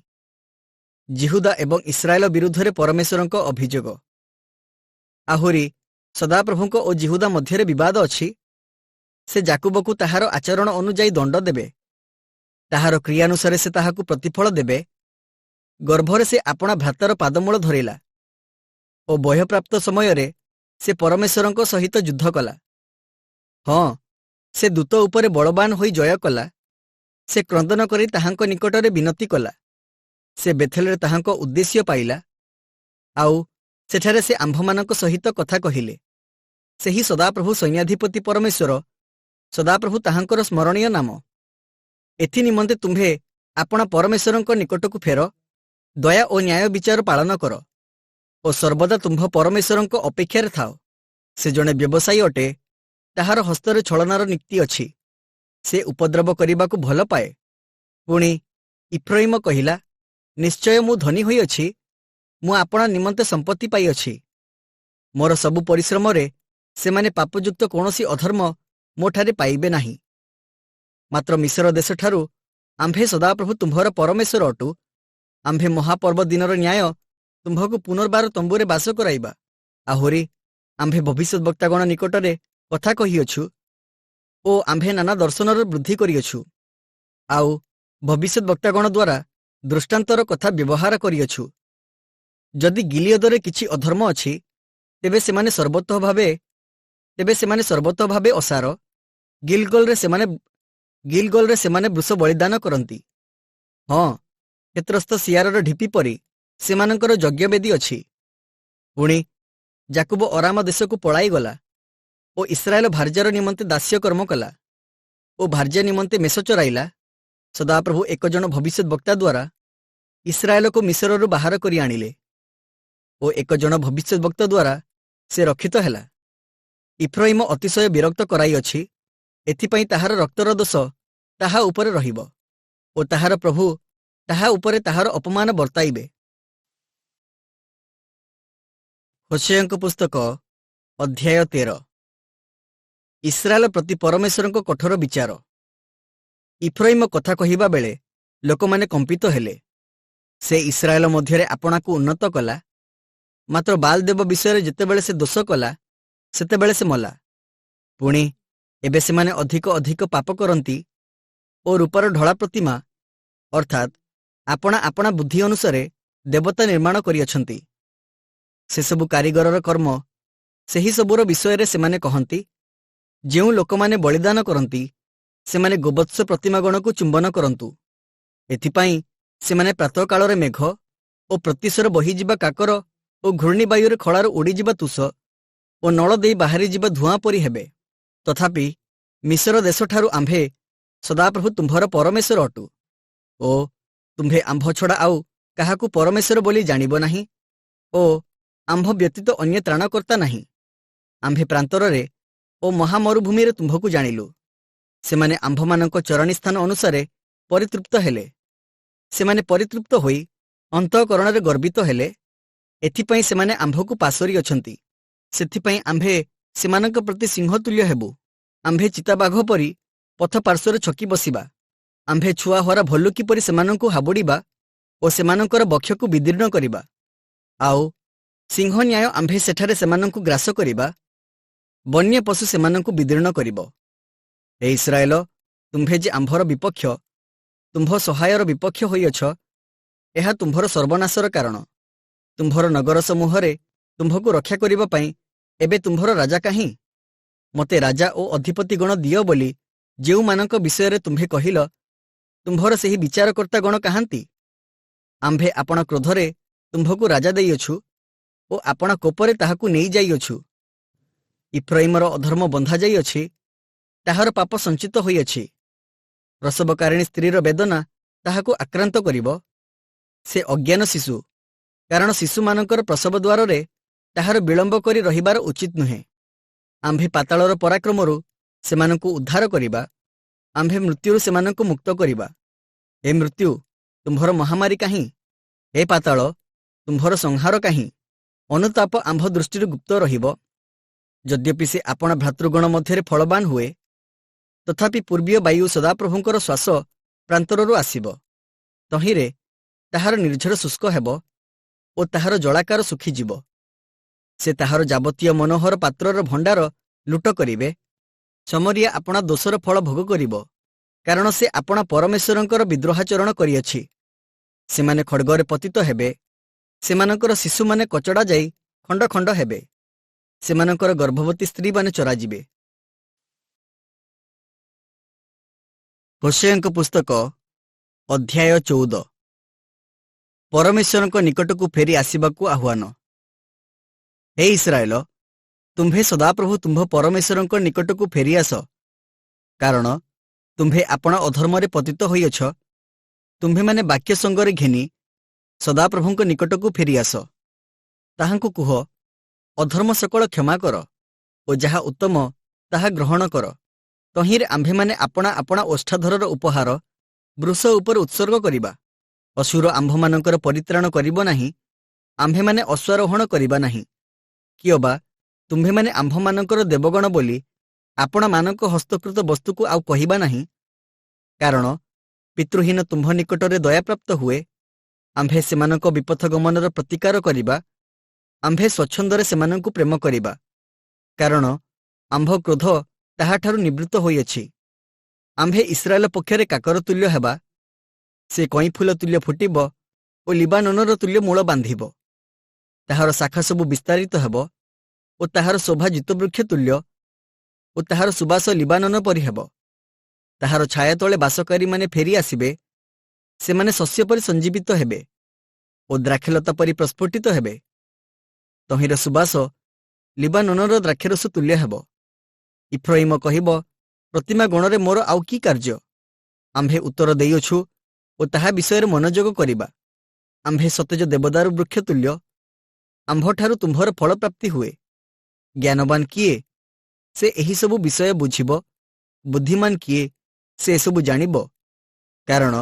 ଜିହୁଦା ଏବଂ ଇସ୍ରାଏଲ ବିରୁଦ୍ଧରେ ପରମେଶ୍ୱରଙ୍କ ଅଭିଯୋଗ। ଆହୁରି ସଦାପ୍ରଭୁଙ୍କ ଓ ଜିହୁଦା ମଧ୍ୟରେ ବିବାଦ ଅଛି। ସେ ଜାକୁବକୁ ତାହାର ଆଚରଣ ଅନୁଯାୟୀ ଦଣ୍ଡ ଦେବେ। ତାହାର କ୍ରିୟାନୁସାରେ ସେ ତାହାକୁ ପ୍ରତିଫଳ ଦେବେ। ଗର୍ଭରେ ସେ ଆପଣା ଭ୍ରାତାର ପାଦମୂଳ ଧରିଲା ଓ ବୟଃପ୍ରାପ୍ତ ସମୟରେ ସେ ପରମେଶ୍ୱରଙ୍କ ସହିତ ଯୁଦ୍ଧ କଲା। ହଁ, ସେ ଦୂତ ଉପରେ ବଳବାନ ହୋଇ ଜୟ କଲା। ସେ କ୍ରନ୍ଦନ କରି ତାହାଙ୍କ ନିକଟରେ ବିନତି କଲା। ସେ ବେଥେଲରେ ତାହାଙ୍କ ଉଦ୍ଦେଶ୍ୟ ପାଇଲା। ଆଉ ସେଠାରେ ସେ ଆମ୍ଭମାନଙ୍କ ସହିତ କଥା କହିଲେ। ସେହି ସଦାପ୍ରଭୁ ସୈନ୍ୟାଧିପତି ପରମେଶ୍ୱର, ସଦାପ୍ରଭୁ ତାହାଙ୍କର ସ୍ମରଣୀୟ ନାମ। ଏଥି ନିମନ୍ତେ ତୁମ୍ଭେ ଆପଣା ପରମେଶ୍ୱରଙ୍କ ନିକଟକୁ ଫେର, ଦୟା ଓ ନ୍ୟାୟ ବିଚାର ପାଳନ କର ଓ ସର୍ବଦା ତୁମ୍ଭ ପରମେଶ୍ୱରଙ୍କ ଅପେକ୍ଷାରେ ଥାଅ। ସେ ଜଣେ ବ୍ୟବସାୟୀ ଅଟେ, ତାହାର ହସ୍ତରେ ଛଳନାର ନୀତି ଅଛି। ସେ ଉପଦ୍ରବ କରିବାକୁ ଭଲ ପାଏ। ପୁଣି ଇଫ୍ରାଇମ କହିଲା, ନିଶ୍ଚୟ ମୁଁ ଧନୀ ହୋଇଅଛି, ମୁଁ ଆପଣା ନିମନ୍ତେ ସମ୍ପତ୍ତି ପାଇଅଛି। ମୋର ସବୁ ପରିଶ୍ରମରେ ସେମାନେ ପାପଯୁକ୍ତ କୌଣସି ଅଧର୍ମ ମୋଠାରେ ପାଇବେ ନାହିଁ। ମାତ୍ର ମିଶ୍ର ଦେଶଠାରୁ ଆମ୍ଭେ ସଦାପ୍ରଭୁ ତୁମ୍ଭର ପରମେଶ୍ୱର ଅଟୁ। ଆମ୍ଭେ ମହାପର୍ବ ଦିନର ନ୍ୟାୟ ତୁମ୍ଭକୁ ପୁନର୍ବାର ତମ୍ବୁରେ ବାସ କରାଇବା। ଆହୁରି ଆମ୍ଭେ ଭବିଷ୍ୟତ ବକ୍ତାଗଣ ନିକଟରେ କଥା କହିଅଛୁ ଓ ଆମ୍ଭେ ନାନା ଦର୍ଶନର ବୃଦ୍ଧି କରିଅଛୁ। ଆଉ ଭବିଷ୍ୟତ ବକ୍ତାଗଣ ଦ୍ୱାରା ଦୃଷ୍ଟାନ୍ତର କଥା ବ୍ୟବହାର କରିଅଛୁ। ଯଦି ଗିଲିୟଦରେ କିଛି ଅଧର୍ମ ଅଛି, ତେବେ ସେମାନେ ସର୍ବତଃ ଭାବେ ଅସାର। ଗିଲଗଲରେ ସେମାନେ ବୃଷ ବଳିଦାନ କରନ୍ତି। ହଁ, କ୍ଷେତ୍ରସ୍ଥ ସିଆରର ଢିପି ପରି ସେମାନଙ୍କର ଯଜ୍ଞବେଦୀ ଅଛି। ପୁଣି ଯାକୁବ ଅରାମ ଦେଶକୁ ପଳାଇଗଲା ଓ ଇସ୍ରାଏଲ ଭାର୍ଯ୍ୟାର ନିମନ୍ତେ ଦାସ୍ୟକର୍ମ କଲା ଓ ଭାର୍ଯ୍ୟା ନିମନ୍ତେ ମେଷ ଚରାଇଲା। ସଦାପ୍ରଭୁ ଏକ ଜଣ ଭବିଷ୍ୟତ ବକ୍ତା ଦ୍ୱାରା ଇସ୍ରାଏଲକୁ ମିଶ୍ରରୁ ବାହାର କରି ଆଣିଲେ ଓ ଏକ ଜଣ ଭବିଷ୍ୟତ ବକ୍ତା ଦ୍ୱାରା ସେ ରକ୍ଷିତ ହେଲା। ଇଫ୍ରାଇମ ଅତିଶୟ ବିରକ୍ତ କରାଇଅଛି, ଏଥିପାଇଁ ତାହାର ରକ୍ତର ଦୋଷ ତାହା ଉପରେ ରହିବ ଓ ତାହାର ପ୍ରଭୁ ତାହା ଉପରେ ତାହାର ଅପମାନ ବର୍ତ୍ତାଇବେ। ହୋଶେୟଙ୍କ ପୁସ୍ତକ ଅଧ୍ୟାୟ 13। ଇସ୍ରାଏଲ ପ୍ରତି ପରମେଶ୍ୱରଙ୍କ କଠୋର ବିଚାର। ଇଫ୍ରାଇମ କଥା କହିବା ବେଳେ ଲୋକମାନେ କମ୍ପିତ ହେଲେ। ସେ ଇସ୍ରାଏଲ ମଧ୍ୟରେ ଆପଣାକୁ ଉନ୍ନତ କଲା। ମାତ୍ର ବାଲ୍ ଦେବ ବିଷୟରେ ଯେତେବେଳେ ସେ ଦୋଷ କଲା, ସେତେବେଳେ ସେ ମଲା। ପୁଣି ଏବେ ସେମାନେ ଅଧିକ ଅଧିକ ପାପ କରନ୍ତି ଓ ରୂପର ଢଳା ପ୍ରତିମା ଅର୍ଥାତ୍ ଆପଣା ବୁଦ୍ଧି ଅନୁସାରେ ଦେବତା ନିର୍ମାଣ କରିଅଛନ୍ତି। ସେସବୁ କାରିଗରର କର୍ମ, ସେହି ସବୁର ବିଷୟରେ ସେମାନେ କହନ୍ତି। ଯେଉଁ ଲୋକମାନେ ବଳିଦାନ କରନ୍ତି, ସେମାନେ ଗୋବତ୍ସ ପ୍ରତିମାଗଣକୁ ଚୁମ୍ବନ କରନ୍ତୁ। ଏଥିପାଇଁ ସେମାନେ ପ୍ରାତଃକାଳରେ ମେଘ ଓ ପ୍ରତ୍ୟୁଷର ବହିଯିବା କାକର ଓ ଘୂର୍ଣ୍ଣିବାୟୁରେ ଖଳାରୁ ଉଡ଼ିଯିବା ତୁଷ ଓ ନଳ ଦେଇ ବାହାରିଯିବା ଧୂଆଁ ପରି ହେବେ। ତଥାପି ମିଶ୍ର ଦେଶଠାରୁ ଆମ୍ଭେ ସଦାପ୍ରଭୁ ତୁମ୍ଭର ପରମେଶ୍ୱର ଅଟୁ ଓ ତୁମ୍ଭେ ଆମ୍ଭ ଛଡ଼ା ଆଉ କାହାକୁ ପରମେଶ୍ୱର ବୋଲି ଜାଣିବ ନାହିଁ ଓ ଆମ୍ଭ ବ୍ୟତୀତ ଅନ୍ୟ ତ୍ରାଣକର୍ତ୍ତା ନାହିଁ। ଆମ୍ଭେ ପ୍ରାନ୍ତରରେ ଓ ମହାମରୁଭୂମିରେ ତୁମ୍ଭକୁ ଜାଣିଲୁ। ସେମାନେ ଆମ୍ଭମାନଙ୍କ ଚରଣୀ ସ୍ଥାନ ଅନୁସାରେ ପରିତୃପ୍ତ ହେଲେ। ସେମାନେ ପରିତୃପ୍ତ ହୋଇ ଅନ୍ତଃକରଣରେ ଗର୍ବିତ ହେଲେ। ଏଥିପାଇଁ ସେମାନେ ଆମ୍ଭକୁ ପାଶୋରି ଅଛନ୍ତି। ସେଥିପାଇଁ ଆମ୍ଭେ ସେମାନଙ୍କ ପ୍ରତି ସିଂହତୁଲ୍ୟ ହେବୁ। ଆମ୍ଭେ ଚିତାବାଘ ପରି ପଥ ପାର୍ଶ୍ୱରେ ଛକି ବସିବା। ଆମ୍ଭେ ଛୁଆ ହରା ଭଲ୍ଲୁକି ପରି ସେମାନଙ୍କୁ ହାବୁଡ଼ିବା ଓ ସେମାନଙ୍କର ବକ୍ଷକୁ ବିଦୀର୍ଣ୍ଣ କରିବା। ଆଉ ସିଂହ ନ୍ୟାୟ ଆମ୍ଭେ ସେଠାରେ ସେମାନଙ୍କୁ ଗ୍ରାସ କରିବା। ବନ୍ୟ ପଶୁ ସେମାନଙ୍କୁ ବିଦୀର୍ଣ୍ଣ କରିବ। ହେ ଇସ୍ରାଏଲ, ତୁମ୍ଭେ ଯେ ଆମ୍ଭର ବିପକ୍ଷ, ତୁମ୍ଭ ସହାୟର ବିପକ୍ଷ ହୋଇଅଛ, ଏହା ତୁମ୍ଭର ସର୍ବନାଶର କାରଣ। ତୁମ୍ଭର ନଗର ସମୂହରେ ତୁମ୍ଭକୁ ରକ୍ଷା କରିବା ପାଇଁ ଏବେ ତୁମ୍ଭର ରାଜା କାହିଁ? ମୋତେ ରାଜା ଓ ଅଧିପତିଗଣ ଦିଅ ବୋଲି ଯେଉଁମାନଙ୍କ ବିଷୟରେ ତୁମ୍ଭେ କହିଲ, ତୁମ୍ଭର ସେହି ବିଚାରକର୍ତ୍ତାଗଣ କାହାନ୍ତି? ଆମ୍ଭେ ଆପଣା କ୍ରୋଧରେ ତୁମ୍ଭକୁ ରାଜା ଦେଇଅଛୁ ଓ ଆପଣା କୋପରେ ତାହାକୁ ନେଇଯାଇଅଛୁ। ଇଫ୍ରାଇମର ଅଧର୍ମ ବନ୍ଧା ଯାଇଅଛି, ତାହାର ପାପ ସଞ୍ଚିତ ହୋଇଅଛି। ପ୍ରସବକାରିଣୀ ସ୍ତ୍ରୀର ବେଦନା ତାହାକୁ ଆକ୍ରାନ୍ତ କରିବ। ସେ ଅଜ୍ଞାନ ଶିଶୁ, କାରଣ ଶିଶୁମାନଙ୍କର ପ୍ରସବ ଦ୍ୱାରରେ ତାହାର ବିଳମ୍ବ କରି ରହିବାର ଉଚିତ ନୁହେଁ। ଆମ୍ଭେ ପାତାଳର ପରାକ୍ରମରୁ ସେମାନଙ୍କୁ ଉଦ୍ଧାର କରିବା। ଆମ୍ଭେ ମୃତ୍ୟୁରୁ ସେମାନଙ୍କୁ ମୁକ୍ତ କରିବା। ହେ ମୃତ୍ୟୁ, ତୁମ୍ଭର ମହାମାରୀ କାହିଁ? ହେ ପାତାଳ, ତୁମ୍ଭର ସଂହାର କାହିଁ? ଅନୁତାପ ଆମ୍ଭ ଦୃଷ୍ଟିରୁ ଗୁପ୍ତ ରହିବ। ଯଦ୍ୟପି ସେ ଆପଣା ଭ୍ରାତୃଗଣ ମଧ୍ୟରେ ଫଳବାନ ହୁଏ, ତଥାପି ପୂର୍ବୀୟ ବାୟୁ ସଦାପ୍ରଭୁଙ୍କର ଶ୍ୱାସ ପ୍ରାନ୍ତରରୁ ଆସିବ। ତହିଁରେ ତାହାର ନିର୍ଝର ଶୁଷ୍କ ହେବ ଓ ତାହାର ଜଳାକାର ଶୁଖିଯିବ। ସେ ତାହାର ଯାବତୀୟ ମନୋହର ପାତ୍ରର ଭଣ୍ଡାର ଲୁଟ କରିବେ। ସମରିଆ ଆପଣା ଦୋଷର ଫଳ ଭୋଗ କରିବ, କାରଣ ସେ ଆପଣା ପରମେଶ୍ୱରଙ୍କର ବିଦ୍ରୋହାଚରଣ କରିଅଛି। ସେମାନେ ଖଡ୍ଗରେ ପତିତ ହେବେ। ସେମାନଙ୍କର ଶିଶୁମାନେ କଚଡ଼ା ଯାଇ ଖଣ୍ଡ ଖଣ୍ଡ ହେବେ। ସେମାନଙ୍କର ଗର୍ଭବତୀ ସ୍ତ୍ରୀମାନେ ଚରାଯିବେ। ହୋଶେୟଙ୍କ ପୁସ୍ତକ ଅଧ୍ୟାୟ 14। ପରମେଶ୍ୱରଙ୍କ ନିକଟକୁ ଫେରି ଆସିବାକୁ ଆହ୍ୱାନ। ହେ ଇସ୍ରାଏଲ, ତୁମ୍ଭେ ସଦାପ୍ରଭୁ ତୁମ୍ଭ ପରମେଶ୍ୱରଙ୍କ ନିକଟକୁ ଫେରିଆସ, କାରଣ ତୁମ୍ଭେ ଆପଣା ଅଧର୍ମରେ ପତିତ ହୋଇଅଛ। ତୁମ୍ଭେମାନେ ବାକ୍ୟ ସଙ୍ଗରେ ଘେନି ସଦାପ୍ରଭୁଙ୍କ ନିକଟକୁ ଫେରିଆସ। ତାହାଙ୍କୁ କୁହ, ଅଧର୍ମ ସକଳ କ୍ଷମା କର ଓ ଯାହା ଉତ୍ତମ ତାହା ଗ୍ରହଣ କର। ତହିଁରେ ଆମ୍ଭେମାନେ ଆପଣା ଆପଣା ଓଷ୍ଠାଧରର ଉପହାର ବୃଷ ଉପରେ ଉତ୍ସର୍ଗ କରିବା। ଅସୁର ଆମ୍ଭମାନଙ୍କର ପରିତ୍ରାଣ କରିବ ନାହିଁ ଆମ୍ଭେମାନେ ଅଶ୍ୱାରୋହଣ କରିବା ନାହିଁ, କିଅବା ତୁମ୍ଭେମାନେ ଆମ୍ଭମାନଙ୍କର ଦେବଗଣ ବୋଲି ଆପଣମାନଙ୍କ ହସ୍ତକୃତ ବସ୍ତୁକୁ ଆଉ କହିବା ନାହିଁ, କାରଣ ପିତୃହୀନ ତୁମ୍ଭ ନିକଟରେ ଦୟାପ୍ରାପ୍ତ ହୁଏ। ଆମ୍ଭେ ସେମାନଙ୍କ ବିପଥ ଗମନର ପ୍ରତିକାର କରିବା, ଆମ୍ଭେ ସ୍ୱଚ୍ଛନ୍ଦରେ ସେମାନଙ୍କୁ ପ୍ରେମ କରିବା, କାରଣ ଆମ୍ଭ କ୍ରୋଧ ତାହାଠାରୁ ନିବୃତ୍ତ ହୋଇଅଛି। ଆମ୍ଭେ ଇସ୍ରାଏଲ ପକ୍ଷରେ କାକର ତୁଲ୍ୟ ହେବା, ସେ କଇଁଫୁଲ ତୁଲ୍ୟ ଫୁଟିବ ଓ ଲିବାନୋନର ତୁଲ୍ୟ ମୂଳ ବାନ୍ଧିବ। ତାହାର ଶାଖା ସବୁ ବିସ୍ତାରିତ ହେବ ଓ ତାହାର ଶୋଭା ଜିତବୃକ୍ଷ ତୁଲ୍ୟ ଓ ତାହାର ସୁବାସ ଲିବାନୋନ ପରି ହେବ। ତାହାର ଛାୟା ତଳେ ବାସକାରୀମାନେ ଫେରି ଆସିବେ, ସେମାନେ ଶସ୍ୟ ପରି ସଞ୍ଜୀବିତ ହେବେ ଓ ଦ୍ରାକ୍ଷଲତା ପରି ପ୍ରସ୍ଫୁଟିତ ହେବେ। ତହିଁର ସୁବାସ ଲିବାନୋନର ଦ୍ରାକ୍ଷରସ ତୁଲ୍ୟ ହେବ। ଇଫ୍ରାଇମ କହିବ, ପ୍ରତିମା ଗଣରେ ମୋର ଆଉ କି କାର୍ଯ୍ୟ? ଆମ୍ଭେ ଉତ୍ତର ଦେଇଅଛୁ ଓ ତାହା ବିଷୟରେ ମନୋଯୋଗ କରିବା। ଆମ୍ଭେ ସତେଜ ଦେବଦାରୁ ବୃକ୍ଷ ତୁଲ୍ୟ, ଆମ୍ଭଠାରୁ ତୁମ୍ଭର ଫଳପ୍ରାପ୍ତି ହୁଏ। ଜ୍ଞାନବାନ କିଏ? ସେ ଏହିସବୁ ବିଷୟ ବୁଝିବ। ବୁଦ୍ଧିମାନ କିଏ? ସେ ଏସବୁ ଜାଣିବ। କାରଣ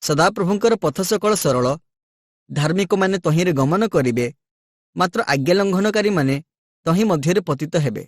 ସଦାପ୍ରଭୁଙ୍କର ପଥ ସକଳ ସରଳ, ଧାର୍ମିକମାନେ ତହିଁରେ ଗମନ କରିବେ, ମାତ୍ର ଆଜ୍ଞାଲଙ୍ଘନକାରୀମାନେ ତହିଁ ମଧ୍ୟରେ ପତିତ ହେବେ।